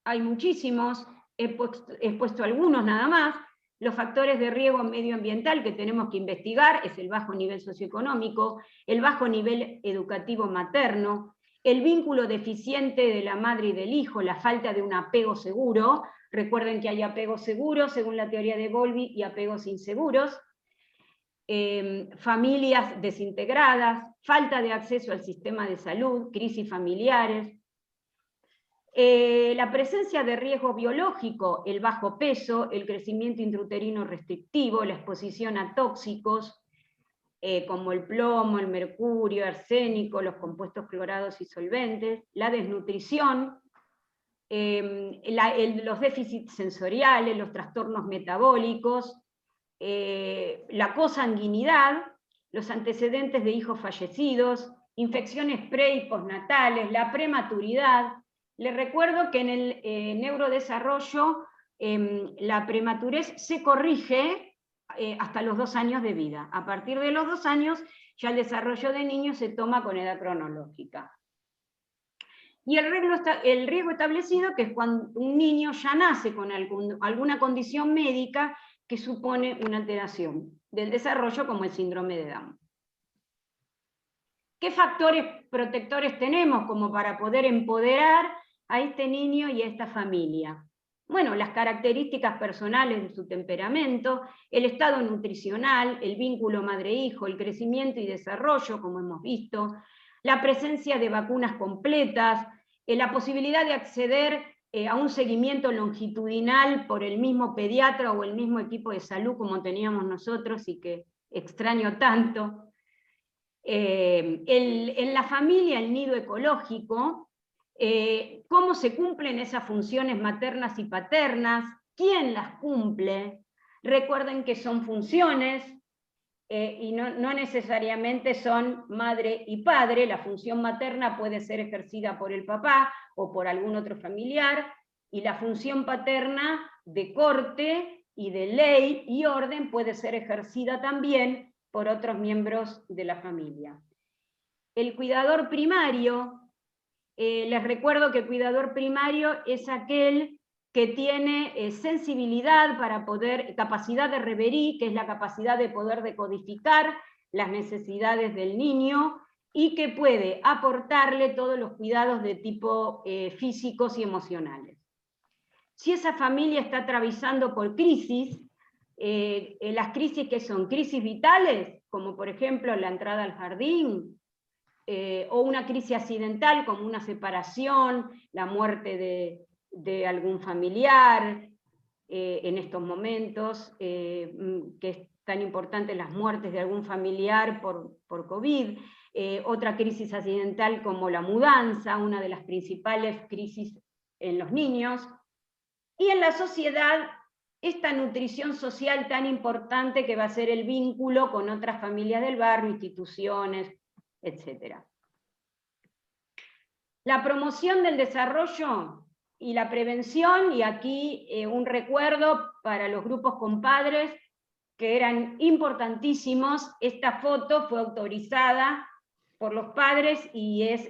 [SPEAKER 1] hay muchísimos, he puesto algunos nada más. Los factores de riesgo medioambiental que tenemos que investigar es el bajo nivel socioeconómico, el bajo nivel educativo materno, el vínculo deficiente de la madre y del hijo, la falta de un apego seguro. Recuerden que hay apegos seguros, según la teoría de Bowlby, y apegos inseguros. Familias desintegradas, falta de acceso al sistema de salud, crisis familiares, la presencia de riesgo biológico, el bajo peso, el crecimiento intrauterino restrictivo, la exposición a tóxicos, como el plomo, el mercurio, arsénico, los compuestos clorados y solventes, la desnutrición, los déficits sensoriales, los trastornos metabólicos, la cosanguinidad, los antecedentes de hijos fallecidos, infecciones pre- y postnatales, la prematuridad. Les recuerdo que en el neurodesarrollo la prematurez se corrige hasta los 2 años de vida. A partir de los 2 años ya el desarrollo de niños se toma con edad cronológica. Y el riesgo establecido, que es cuando un niño ya nace con alguna condición médica que supone una alteración del desarrollo, como el síndrome de Down. ¿Qué factores protectores tenemos como para poder empoderar a este niño y a esta familia? Bueno, las características personales de su temperamento, el estado nutricional, el vínculo madre-hijo, el crecimiento y desarrollo, como hemos visto, la presencia de vacunas completas, la posibilidad de acceder a un seguimiento longitudinal por el mismo pediatra o el mismo equipo de salud como teníamos nosotros y que extraño tanto. En la familia, el nido ecológico, cómo se cumplen esas funciones maternas y paternas, quién las cumple. Recuerden que son funciones y no necesariamente son madre y padre. La función materna puede ser ejercida por el papá o por algún otro familiar, y la función paterna de corte y de ley y orden puede ser ejercida también por otros miembros de la familia. El cuidador primario, les recuerdo que el cuidador primario es aquel que tiene sensibilidad para poder, capacidad de reverie, que es la capacidad de poder decodificar las necesidades del niño, y que puede aportarle todos los cuidados de tipo físicos y emocionales. Si esa familia está atravesando por crisis, las crisis que son crisis vitales, como por ejemplo la entrada al jardín, o una crisis accidental como una separación, la muerte de algún familiar, en estos momentos, que es tan importante las muertes de algún familiar por COVID, otra crisis accidental como la mudanza, una de las principales crisis en los niños, y en la sociedad esta nutrición social tan importante que va a ser el vínculo con otras familias del barrio, instituciones, etc. La promoción del desarrollo y la prevención, y aquí un recuerdo para los grupos compadres que eran importantísimos. Esta foto fue autorizada por los padres y es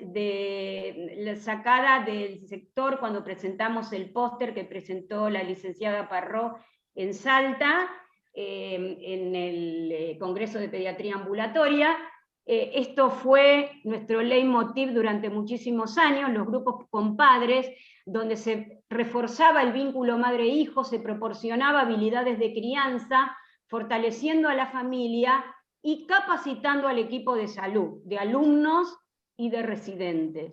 [SPEAKER 1] sacada del sector cuando presentamos el póster que presentó la licenciada Parró en Salta, en el Congreso de Pediatría Ambulatoria. Esto fue nuestro leitmotiv durante muchísimos años, los grupos compadres, donde se reforzaba el vínculo madre-hijo, se proporcionaba habilidades de crianza, fortaleciendo a la familia y capacitando al equipo de salud, de alumnos y de residentes.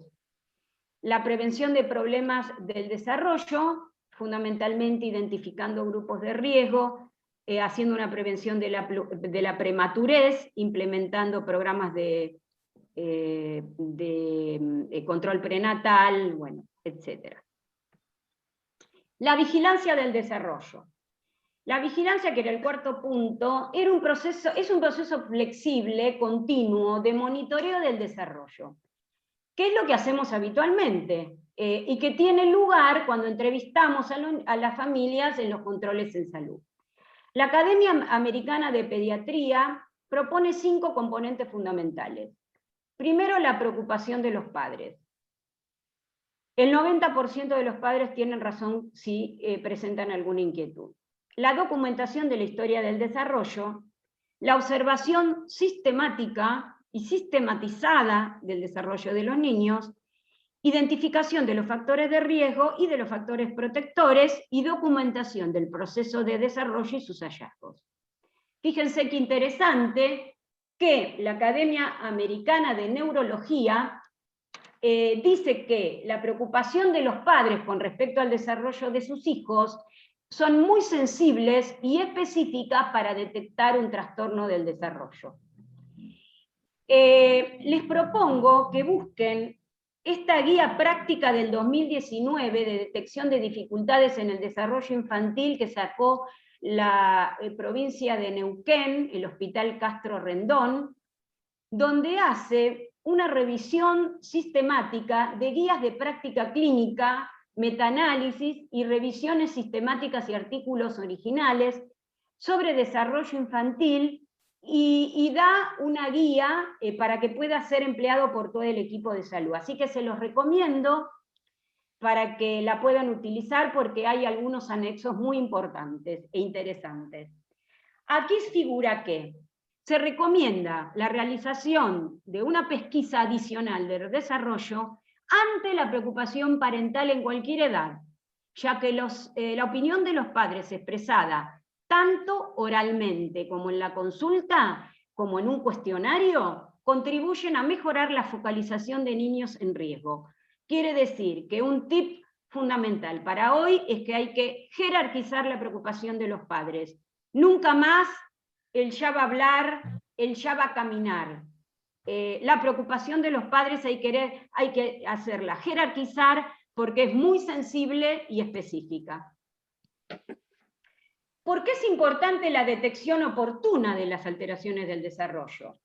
[SPEAKER 1] La prevención de problemas del desarrollo, fundamentalmente identificando grupos de riesgo, haciendo una prevención de la prematurez, implementando programas de control prenatal, bueno, etc. La vigilancia del desarrollo. La vigilancia, que era el cuarto punto, es un proceso flexible, continuo, de monitoreo del desarrollo. ¿Qué es lo que hacemos habitualmente? Y que tiene lugar cuando entrevistamos a las familias en los controles en salud. La Academia Americana de Pediatría propone 5 componentes fundamentales. Primero, la preocupación de los padres. El 90% de los padres tienen razón si presentan alguna inquietud. La documentación de la historia del desarrollo, la observación sistemática y sistematizada del desarrollo de los niños, identificación de los factores de riesgo y de los factores protectores, y documentación del proceso de desarrollo y sus hallazgos. Fíjense qué interesante que la Academia Americana de Neurología dice que la preocupación de los padres con respecto al desarrollo de sus hijos son muy sensibles y específicas para detectar un trastorno del desarrollo. Les propongo que busquen esta guía práctica del 2019 de detección de dificultades en el desarrollo infantil que sacó la provincia de Neuquén, el Hospital Castro Rendón, donde hace una revisión sistemática de guías de práctica clínica, metaanálisis y revisiones sistemáticas y artículos originales sobre desarrollo infantil, y da una guía para que pueda ser empleado por todo el equipo de salud. Así que se los recomiendo para que la puedan utilizar, porque hay algunos anexos muy importantes e interesantes. Aquí figura que se recomienda la realización de una pesquisa adicional de desarrollo ante la preocupación parental en cualquier edad, ya que la opinión de los padres expresada tanto oralmente como en la consulta, como en un cuestionario, contribuyen a mejorar la focalización de niños en riesgo. Quiere decir que un tip fundamental para hoy es que hay que jerarquizar la preocupación de los padres. Nunca más el ya va a hablar, el ya va a caminar. La preocupación de los padres hay que hacerla jerarquizar, porque es muy sensible y específica. ¿Por qué es importante la detección oportuna de las alteraciones del desarrollo?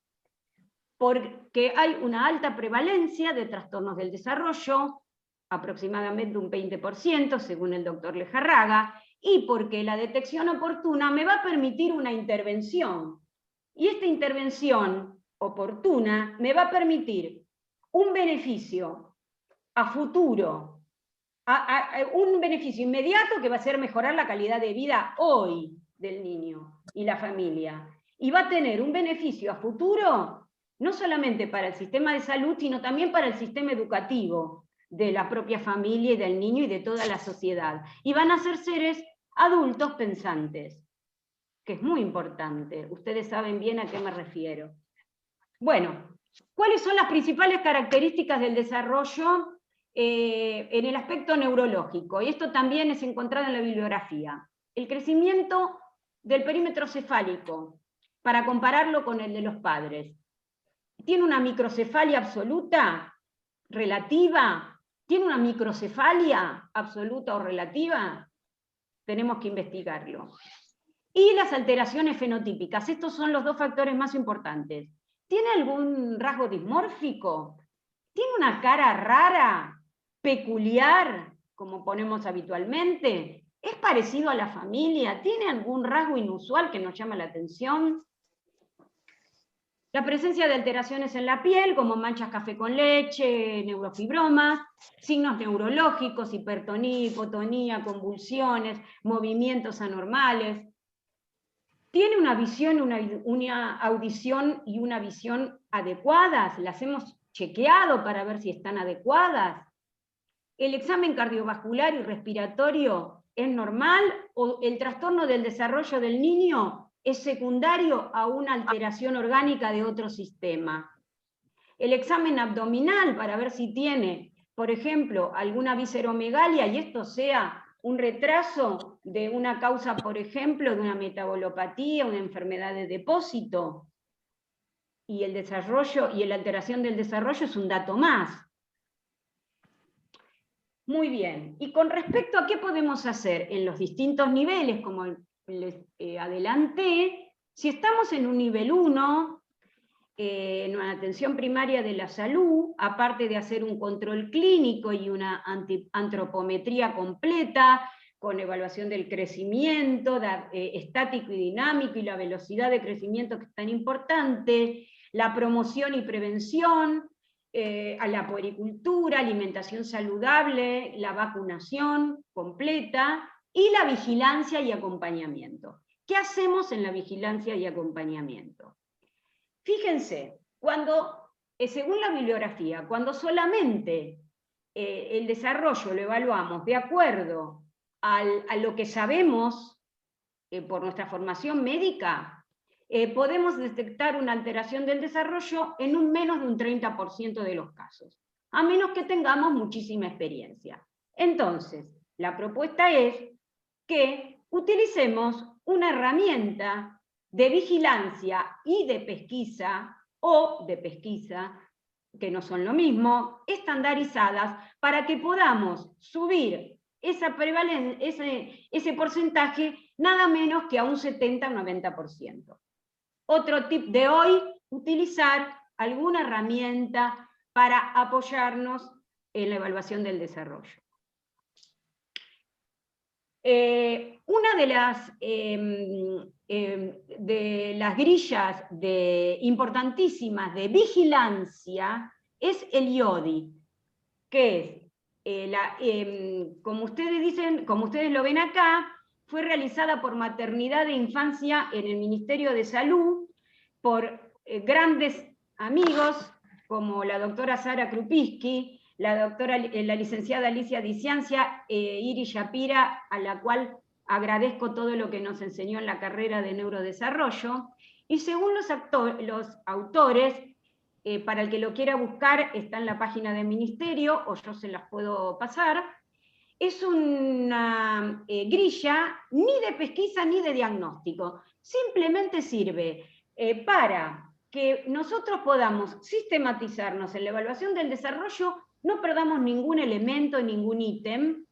[SPEAKER 1] Porque hay una alta prevalencia de trastornos del desarrollo, aproximadamente un 20%, según el doctor Lejarraga, y porque la detección oportuna me va a permitir una intervención. Y esta intervención oportuna me va a permitir un beneficio a futuro un beneficio inmediato que va a ser mejorar la calidad de vida hoy del niño y la familia. Y va a tener un beneficio a futuro, no solamente para el sistema de salud, sino también para el sistema educativo de la propia familia y del niño y de toda la sociedad. Y van a ser seres adultos pensantes, que es muy importante. Ustedes saben bien a qué me refiero. Bueno, ¿cuáles son las principales características del desarrollo en el aspecto neurológico? Y esto también es encontrado en la bibliografía. El crecimiento del perímetro cefálico, para compararlo con el de los padres. ¿Tiene una microcefalia absoluta, relativa? ¿Tiene una microcefalia absoluta o relativa? Tenemos que investigarlo. Y las alteraciones fenotípicas, estos son los dos factores más importantes. ¿Tiene algún rasgo dismórfico? ¿Tiene una cara rara, peculiar, como ponemos habitualmente? ¿Es parecido a la familia? ¿Tiene algún rasgo inusual que nos llama la atención? La presencia de alteraciones en la piel, como manchas café con leche, neurofibromas, signos neurológicos, hipertonía, hipotonía, convulsiones, movimientos anormales. ¿Tiene una visión, una audición y una visión adecuadas? ¿Las hemos chequeado para ver si están adecuadas? ¿El examen cardiovascular y respiratorio es normal o el trastorno del desarrollo del niño es secundario a una alteración orgánica de otro sistema? El examen abdominal para ver si tiene, por ejemplo, alguna visceromegalia y esto sea un retraso de una causa, por ejemplo, de una metabolopatía, una enfermedad de depósito. Y el desarrollo y la alteración del desarrollo es un dato más. Muy bien. Y con respecto a qué podemos hacer en los distintos niveles, como les adelanté, si estamos en un nivel 1, en una atención primaria de la salud, aparte de hacer un control clínico y una antropometría completa, con evaluación del crecimiento estático y dinámico y la velocidad de crecimiento que es tan importante, la promoción y prevención, a la puericultura, alimentación saludable, la vacunación completa y la vigilancia y acompañamiento. ¿Qué hacemos en la vigilancia y acompañamiento? Fíjense, según la bibliografía, cuando solamente el desarrollo lo evaluamos de acuerdo a lo que sabemos por nuestra formación médica, podemos detectar una alteración del desarrollo en menos de un 30% de los casos, a menos que tengamos muchísima experiencia. Entonces, la propuesta es que utilicemos una herramienta de vigilancia y de pesquisa, que no son lo mismo, estandarizadas, para que podamos subir ese porcentaje nada menos que a un 70-90%. Otro tip de hoy, utilizar alguna herramienta para apoyarnos en la evaluación del desarrollo. Una de las grillas importantísimas de vigilancia es el IODI, que es, como ustedes lo ven acá, fue realizada por Maternidad e Infancia en el Ministerio de Salud, por grandes amigos como la doctora Sara Krupiski, la licenciada Alicia Di Ciancia, Iris Shapira, a la cual agradezco todo lo que nos enseñó en la carrera de neurodesarrollo, y según los autores, para el que lo quiera buscar, está en la página del ministerio, o yo se las puedo pasar, es una grilla ni de pesquisa ni de diagnóstico, simplemente sirve para que nosotros podamos sistematizarnos en la evaluación del desarrollo, no perdamos ningún elemento, ningún ítem,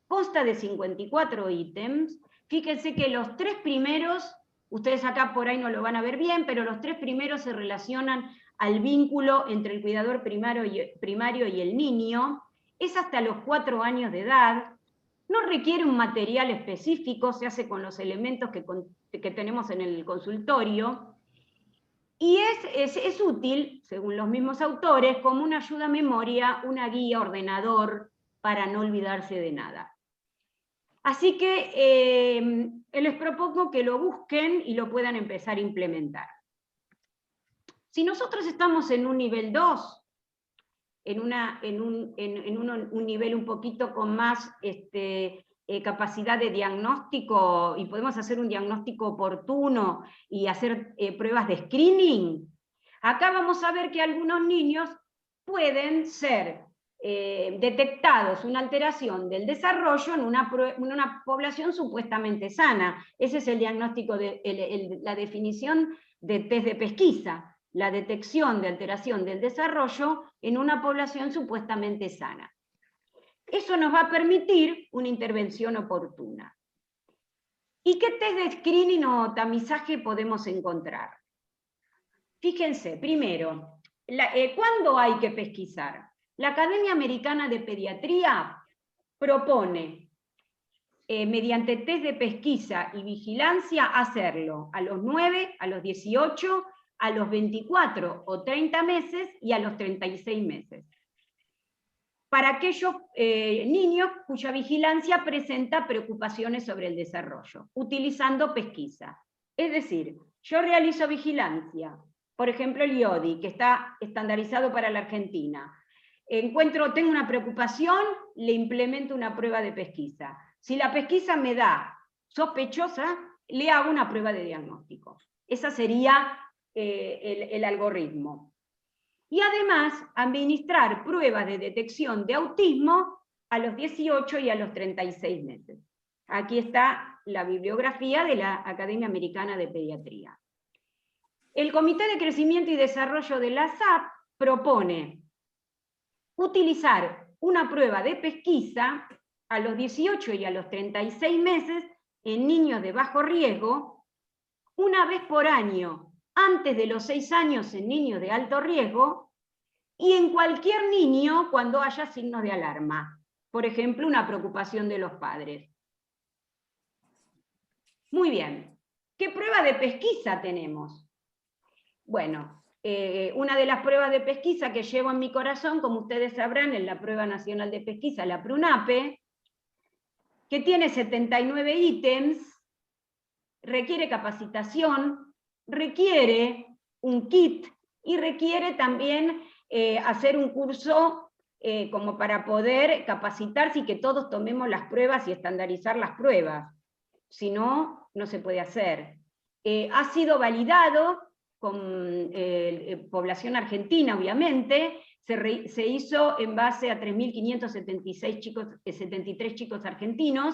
[SPEAKER 1] consta de 54 ítems, fíjense que los 3 primeros, ustedes acá por ahí no lo van a ver bien, pero los 3 primeros se relacionan al vínculo entre el cuidador primario y el niño, es hasta los 4 años de edad, no requiere un material específico, se hace con los elementos que tenemos en el consultorio, y es útil, según los mismos autores, como una ayuda a memoria, una guía, ordenador, para no olvidarse de nada. Así que les propongo que lo busquen y lo puedan empezar a implementar. Si nosotros estamos en un nivel 2, en un nivel un poquito con más capacidad de diagnóstico, y podemos hacer un diagnóstico oportuno y hacer pruebas de screening, acá vamos a ver que algunos niños pueden ser detectados una alteración del desarrollo en una población supuestamente sana. Ese es el diagnóstico, la definición de test de pesquisa, la detección de alteración del desarrollo en una población supuestamente sana. Eso nos va a permitir una intervención oportuna. ¿Y qué test de screening o tamizaje podemos encontrar? Fíjense, primero, ¿cuándo hay que pesquisar? La Academia Americana de Pediatría propone, mediante test de pesquisa y vigilancia, hacerlo a los 9, a los 18, a los 24 o 30 meses y a los 36 meses. Para aquellos niños cuya vigilancia presenta preocupaciones sobre el desarrollo, utilizando pesquisa. Es decir, yo realizo vigilancia, por ejemplo el IODI, que está estandarizado para la Argentina. Tengo una preocupación, le implemento una prueba de pesquisa. Si la pesquisa me da sospechosa, le hago una prueba de diagnóstico. Ese sería el algoritmo. Y además, administrar pruebas de detección de autismo a los 18 y a los 36 meses. Aquí está la bibliografía de la Academia Americana de Pediatría. El Comité de Crecimiento y Desarrollo de la SAP propone utilizar una prueba de pesquisa a los 18 y a los 36 meses en niños de bajo riesgo, una vez por año, antes de los 6 años en niños de alto riesgo, y en cualquier niño cuando haya signos de alarma. Por ejemplo, una preocupación de los padres. Muy bien. ¿Qué prueba de pesquisa tenemos? Bueno, una de las pruebas de pesquisa que llevo en mi corazón, como ustedes sabrán, es la Prueba Nacional de Pesquisa, la PRUNAPE, que tiene 79 ítems, requiere capacitación, requiere un kit y requiere también hacer un curso como para poder capacitarse y que todos tomemos las pruebas y estandarizar las pruebas. Si no, no se puede hacer. Ha sido validado con población argentina, obviamente, se hizo en base a 3.573 chicos argentinos,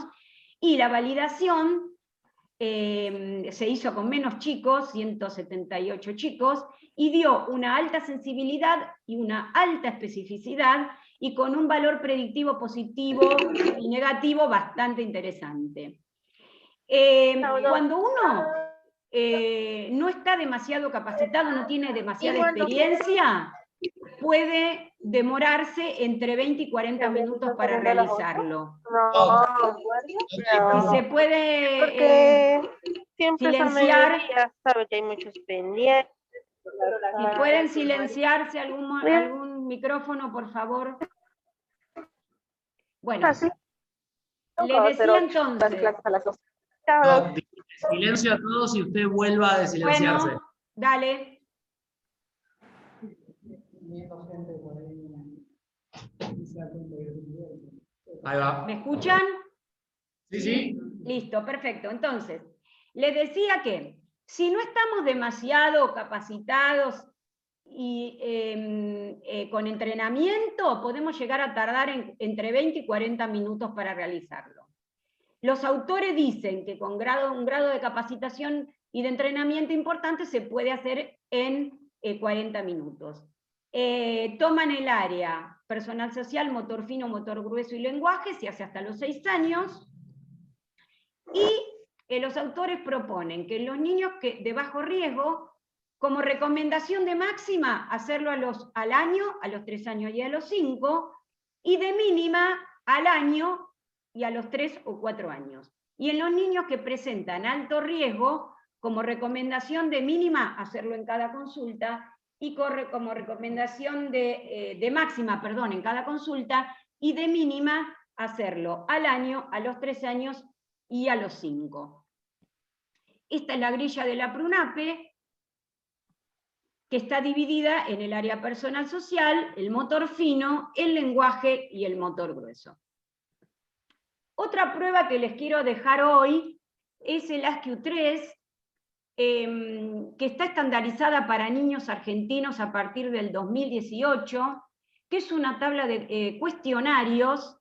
[SPEAKER 1] y la validación se hizo con menos chicos, 178 chicos, y dio una alta sensibilidad y una alta especificidad, y con un valor predictivo positivo y negativo bastante interesante. Cuando uno no está demasiado capacitado, no tiene demasiada experiencia, puede demorarse entre 20 y 40 minutos para realizarlo. Si se puede silenciar,
[SPEAKER 3] sabe que hay muchos pendientes.
[SPEAKER 1] si pueden silenciarse algún micrófono, por favor. Bueno, les decía entonces.
[SPEAKER 4] No, silencio a todos y usted vuelva a desilenciarse.
[SPEAKER 1] Bueno, dale.
[SPEAKER 4] Ahí va.
[SPEAKER 1] ¿Me escuchan?
[SPEAKER 4] Sí, sí.
[SPEAKER 1] Listo, perfecto. Entonces, les decía que si no estamos demasiado capacitados y con entrenamiento, podemos llegar a tardar entre 20 y 40 minutos para realizarlo. Los autores dicen que con un grado de capacitación y de entrenamiento importante se puede hacer en 40 minutos. Toman el área personal social, motor fino, motor grueso y lenguaje, se hace hasta los 6 años, y los autores proponen que en los niños de bajo riesgo, como recomendación de máxima, hacerlo al año, a los 3 años y a los 5, y de mínima al año y a los 3 o 4 años. Y en los niños que presentan alto riesgo, como recomendación de mínima, hacerlo en cada consulta, y como recomendación de máxima, perdón, en cada consulta, y de mínima hacerlo al año, a los 3 años y a los 5. Esta es la grilla de la PRUNAPE, que está dividida en el área personal social, el motor fino, el lenguaje y el motor grueso. Otra prueba que les quiero dejar hoy es el ASCII-3, que está estandarizada para niños argentinos a partir del 2018, que es una tabla de cuestionarios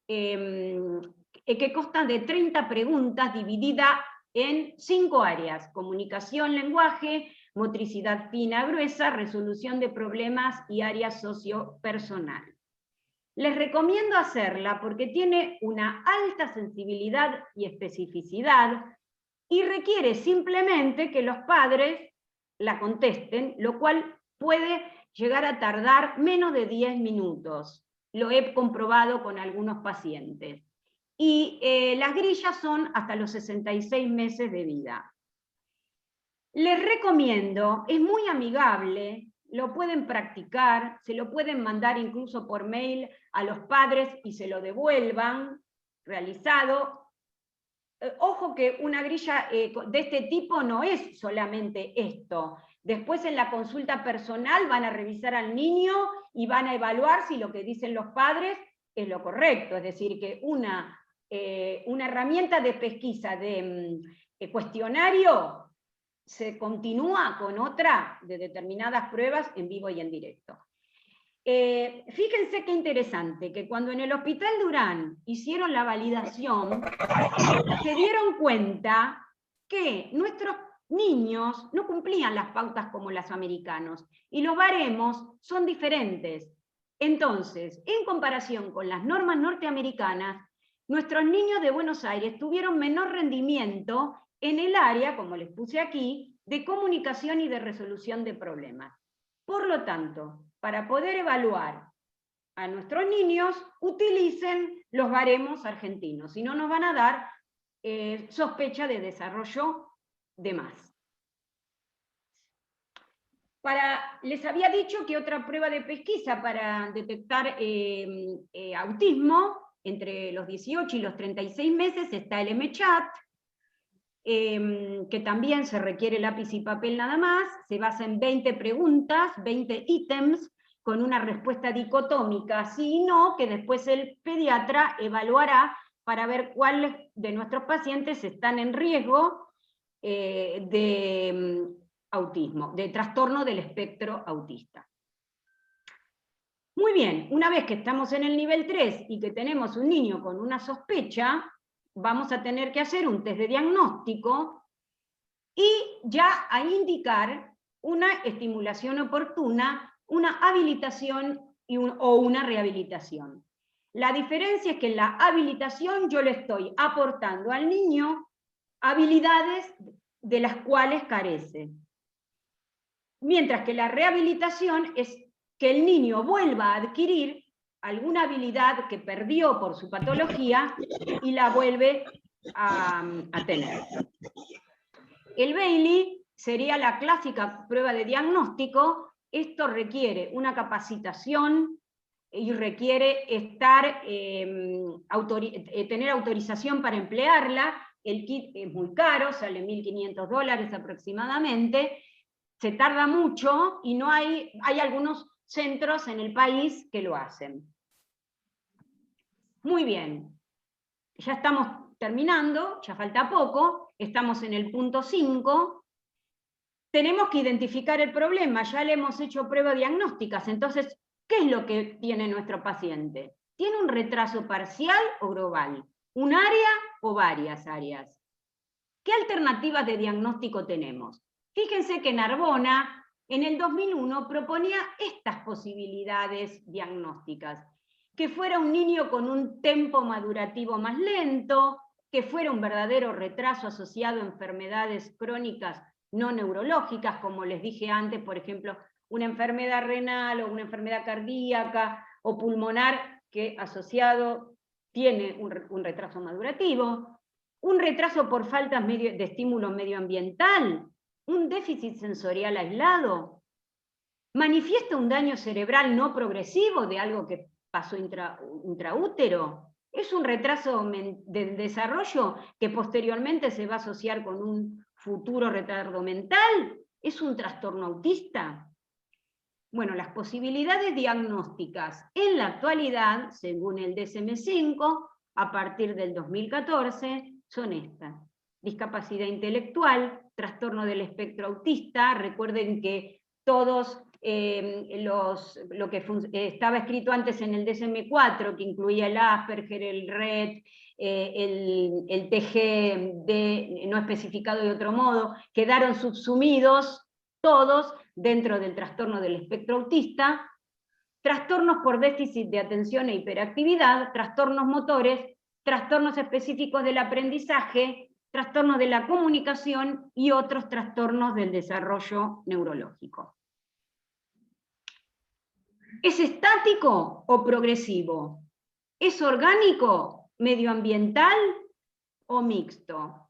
[SPEAKER 1] que constan de 30 preguntas dividida en 5 áreas: comunicación, lenguaje, motricidad fina, gruesa, resolución de problemas y área sociopersonal. Les recomiendo hacerla porque tiene una alta sensibilidad y especificidad y requiere simplemente que los padres la contesten, lo cual puede llegar a tardar menos de 10 minutos. Lo he comprobado con algunos pacientes. Y las grillas son hasta los 66 meses de vida. Les recomiendo, es muy amigable, lo pueden practicar, se lo pueden mandar incluso por mail a los padres y se lo devuelvan realizado. Ojo que una grilla de este tipo no es solamente esto. Después en la consulta personal van a revisar al niño y van a evaluar si lo que dicen los padres es lo correcto. Es decir, que una herramienta de pesquisa de cuestionario se continúa con otra de determinadas pruebas en vivo y en directo. Fíjense qué interesante, que cuando en el Hospital Durán hicieron la validación, se dieron cuenta que nuestros niños no cumplían las pautas como los americanos, y los baremos son diferentes. Entonces, en comparación con las normas norteamericanas, nuestros niños de Buenos Aires tuvieron menor rendimiento en el área, como les puse aquí, de comunicación y de resolución de problemas. Por lo tanto, para poder evaluar a nuestros niños, utilicen los baremos argentinos, si no nos van a dar sospecha de desarrollo de más. Les había dicho que otra prueba de pesquisa para detectar autismo entre los 18 y los 36 meses está el MChat, que también se requiere lápiz y papel nada más, se basa en 20 preguntas, 20 ítems, con una respuesta dicotómica, sí y no, que después el pediatra evaluará para ver cuáles de nuestros pacientes están en riesgo de autismo, de trastorno del espectro autista. Muy bien, una vez que estamos en el nivel 3 y que tenemos un niño con una sospecha, vamos a tener que hacer un test de diagnóstico y ya a indicar una estimulación oportuna, una habilitación o una rehabilitación. La diferencia es que en la habilitación yo le estoy aportando al niño habilidades de las cuales carece. Mientras que la rehabilitación es que el niño vuelva a adquirir alguna habilidad que perdió por su patología y la vuelve a tener. El Bayley sería la clásica prueba de diagnóstico. Esto requiere una capacitación y requiere tener autorización para emplearla. El kit es muy caro, sale $1.500 aproximadamente, se tarda mucho y no hay algunos centros en el país que lo hacen. Muy bien, ya estamos terminando, ya falta poco, estamos en el punto 5. Tenemos que identificar el problema, ya le hemos hecho pruebas diagnósticas, entonces, ¿qué es lo que tiene nuestro paciente? ¿Tiene un retraso parcial o global? ¿Un área o varias áreas? ¿Qué alternativas de diagnóstico tenemos? Fíjense que Narbona en el 2001 proponía estas posibilidades diagnósticas: que fuera un niño con un tempo madurativo más lento, que fuera un verdadero retraso asociado a enfermedades crónicas no neurológicas, como les dije antes, por ejemplo, una enfermedad renal o una enfermedad cardíaca o pulmonar que asociado tiene un retraso madurativo, un retraso por faltas de estímulo medioambiental, un déficit sensorial aislado, manifiesta un daño cerebral no progresivo de algo que paso intraútero. Es un retraso del desarrollo que posteriormente se va a asociar con un futuro retardo mental. ¿Es un trastorno autista? Bueno, las posibilidades diagnósticas en la actualidad, según el DSM-5, a partir del 2014, son estas: discapacidad intelectual, trastorno del espectro autista. Recuerden que todos lo que estaba escrito antes en el DSM-4, que incluía el Asperger, el Rett, el TGD no especificado de otro modo, quedaron subsumidos todos dentro del trastorno del espectro autista. Trastornos por déficit de atención e hiperactividad, trastornos motores, trastornos específicos del aprendizaje, trastornos de la comunicación y otros trastornos del desarrollo neurológico. ¿Es estático o progresivo? ¿Es orgánico, medioambiental o mixto?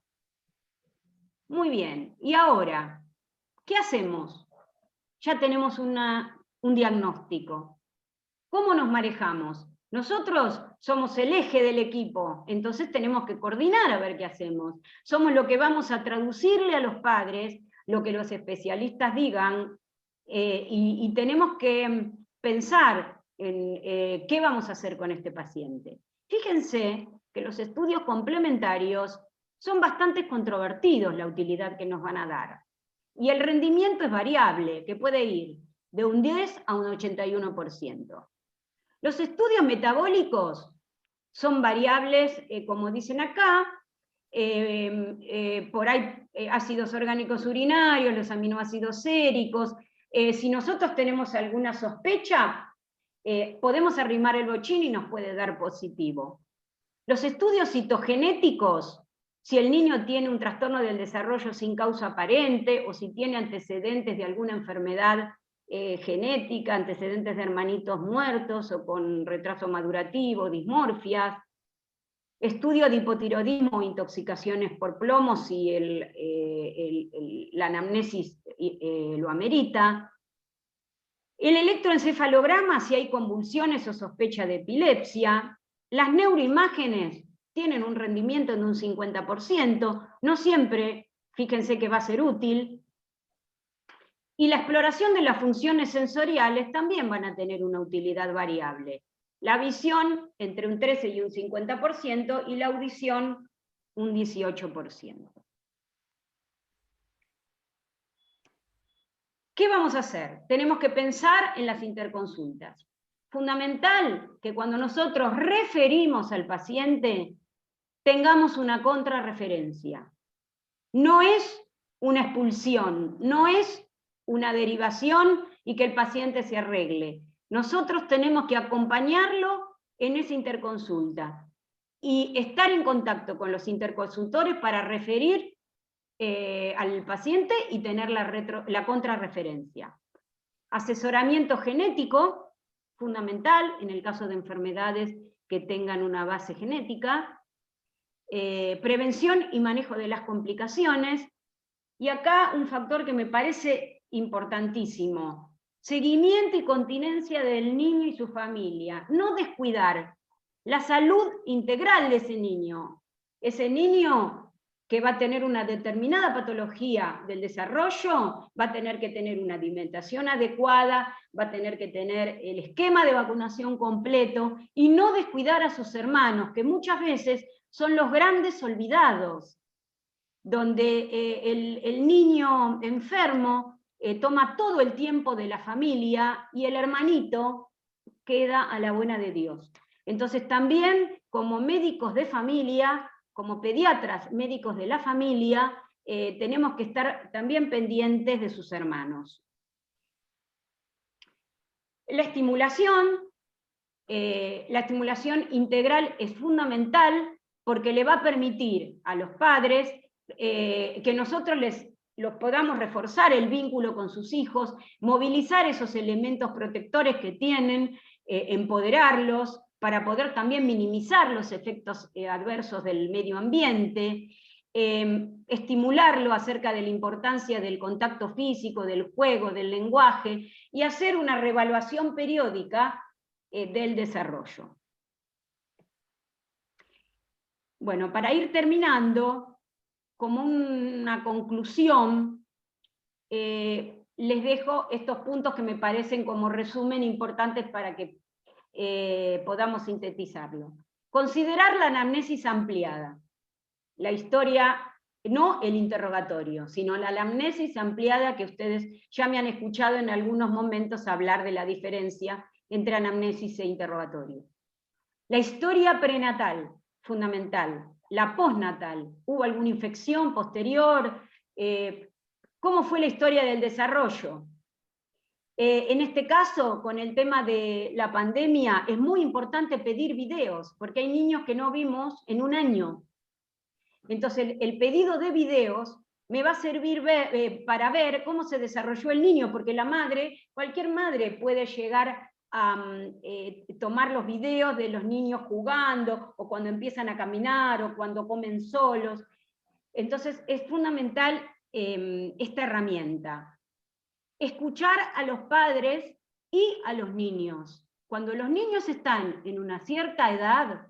[SPEAKER 1] Muy bien, y ahora, ¿qué hacemos? Ya tenemos un diagnóstico. ¿Cómo nos manejamos? Nosotros somos el eje del equipo, entonces tenemos que coordinar a ver qué hacemos. Somos lo que vamos a traducirle a los padres, lo que los especialistas digan, y tenemos que pensar en qué vamos a hacer con este paciente. Fíjense que los estudios complementarios son bastante controvertidos, la utilidad que nos van a dar. Y el rendimiento es variable, que puede ir de un 10 a un 81%. Los estudios metabólicos son variables, como dicen acá, por ahí ácidos orgánicos urinarios, los aminoácidos séricos. Si nosotros tenemos alguna sospecha, podemos arrimar el bochín y nos puede dar positivo. Los estudios citogenéticos, si el niño tiene un trastorno del desarrollo sin causa aparente, o si tiene antecedentes de alguna enfermedad genética, antecedentes de hermanitos muertos, o con retraso madurativo, dismorfias. Estudio de hipotiroidismo o intoxicaciones por plomo, si la anamnesis lo amerita. El electroencefalograma, si hay convulsiones o sospecha de epilepsia. Las neuroimágenes tienen un rendimiento de un 50%, no siempre, fíjense que va a ser útil. Y la exploración de las funciones sensoriales también van a tener una utilidad variable. La visión entre un 13 y un 50%, y la audición un 18%. ¿Qué vamos a hacer? Tenemos que pensar en las interconsultas. Fundamental que cuando nosotros referimos al paciente, tengamos una contrarreferencia. No es una expulsión, no es una derivación y que el paciente se arregle. Nosotros tenemos que acompañarlo en esa interconsulta y estar en contacto con los interconsultores para referir al paciente y tener la contrarreferencia. Asesoramiento genético, fundamental en el caso de enfermedades que tengan una base genética. Prevención y manejo de las complicaciones. Y acá un factor que me parece importantísimo: seguimiento y continencia del niño y su familia. No descuidar la salud integral de ese niño. Ese niño que va a tener una determinada patología del desarrollo, va a tener que tener una alimentación adecuada, va a tener que tener el esquema de vacunación completo, y no descuidar a sus hermanos, que muchas veces son los grandes olvidados, donde el niño enfermo toma todo el tiempo de la familia y el hermanito queda a la buena de Dios. Entonces también, como médicos de familia, como pediatras, médicos de la familia, tenemos que estar también pendientes de sus hermanos. La estimulación integral es fundamental porque le va a permitir a los padres que nosotros los podamos reforzar el vínculo con sus hijos, movilizar esos elementos protectores que tienen, empoderarlos, para poder también minimizar los efectos adversos del medio ambiente, estimularlo acerca de la importancia del contacto físico, del juego, del lenguaje, y hacer una reevaluación periódica del desarrollo. Bueno, para ir terminando, como una conclusión, les dejo estos puntos que me parecen como resumen importantes para que podamos sintetizarlo. Considerar la anamnesis ampliada, la historia, no el interrogatorio, sino la anamnesis ampliada que ustedes ya me han escuchado en algunos momentos hablar de la diferencia entre anamnesis e interrogatorio. La historia prenatal, fundamental. La postnatal, ¿hubo alguna infección posterior? ¿Cómo fue la historia del desarrollo? En este caso, con el tema de la pandemia, es muy importante pedir videos, porque hay niños que no vimos en un año. Entonces, el pedido de videos me va a servir para ver cómo se desarrolló el niño, porque la madre, cualquier madre puede llegar a tomar los videos de los niños jugando, o cuando empiezan a caminar, o cuando comen solos. Entonces, es fundamental esta herramienta. Escuchar a los padres y a los niños. Cuando los niños están en una cierta edad,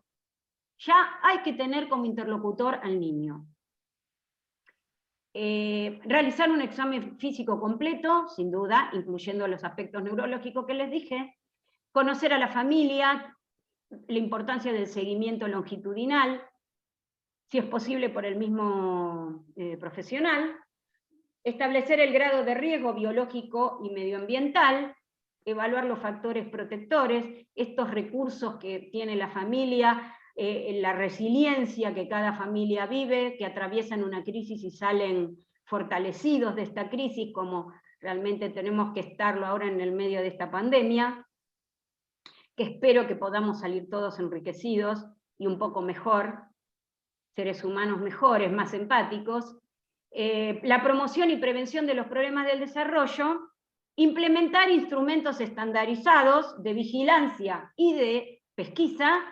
[SPEAKER 1] ya hay que tener como interlocutor al niño. Realizar un examen físico completo, sin duda, incluyendo los aspectos neurológicos que les dije. Conocer a la familia, la importancia del seguimiento longitudinal, si es posible por el mismo profesional. Establecer el grado de riesgo biológico y medioambiental, evaluar los factores protectores, estos recursos que tiene la familia, la resiliencia que cada familia vive, que atraviesan una crisis y salen fortalecidos de esta crisis, como realmente tenemos que estarlo ahora en el medio de esta pandemia, que espero que podamos salir todos enriquecidos y un poco mejor, seres humanos mejores, más empáticos. La promoción y prevención de los problemas del desarrollo, implementar instrumentos estandarizados de vigilancia y de pesquisa,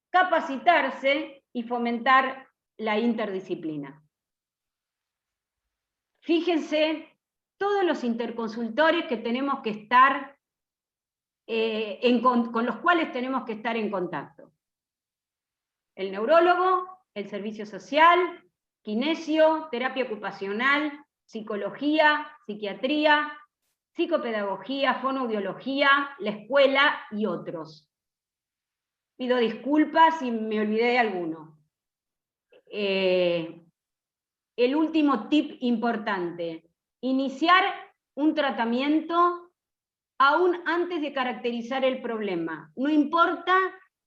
[SPEAKER 1] capacitarse y fomentar la interdisciplina. Fíjense todos los interconsultores que tenemos que estar, con los cuales tenemos que estar en contacto. El neurólogo, el servicio social, kinesio, terapia ocupacional, psicología, psiquiatría, psicopedagogía, fonoaudiología, la escuela y otros. Pido disculpas si me olvidé de alguno. El último tip importante, iniciar un tratamiento aún antes de caracterizar el problema. No importa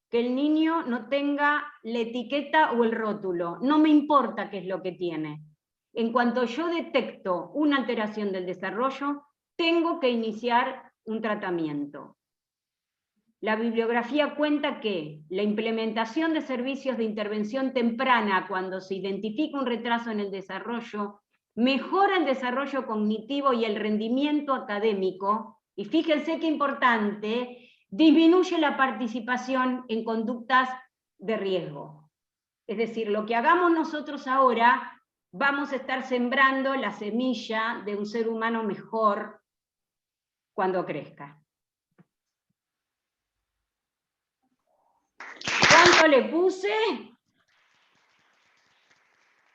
[SPEAKER 1] que el niño no tenga la etiqueta o el rótulo, no me importa qué es lo que tiene. En cuanto yo detecto una alteración del desarrollo, tengo que iniciar un tratamiento. La bibliografía cuenta que la implementación de servicios de intervención temprana cuando se identifica un retraso en el desarrollo mejora el desarrollo cognitivo y el rendimiento académico, y fíjense qué importante, disminuye la participación en conductas de riesgo. Es decir, lo que hagamos nosotros ahora, vamos a estar sembrando la semilla de un ser humano mejor cuando crezca. ¿Cuánto le puse?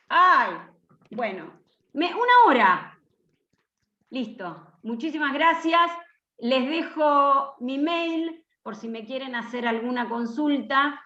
[SPEAKER 1] ¡Ay! Bueno, una hora. Listo. Muchísimas gracias. Les dejo mi mail por si me quieren hacer alguna consulta.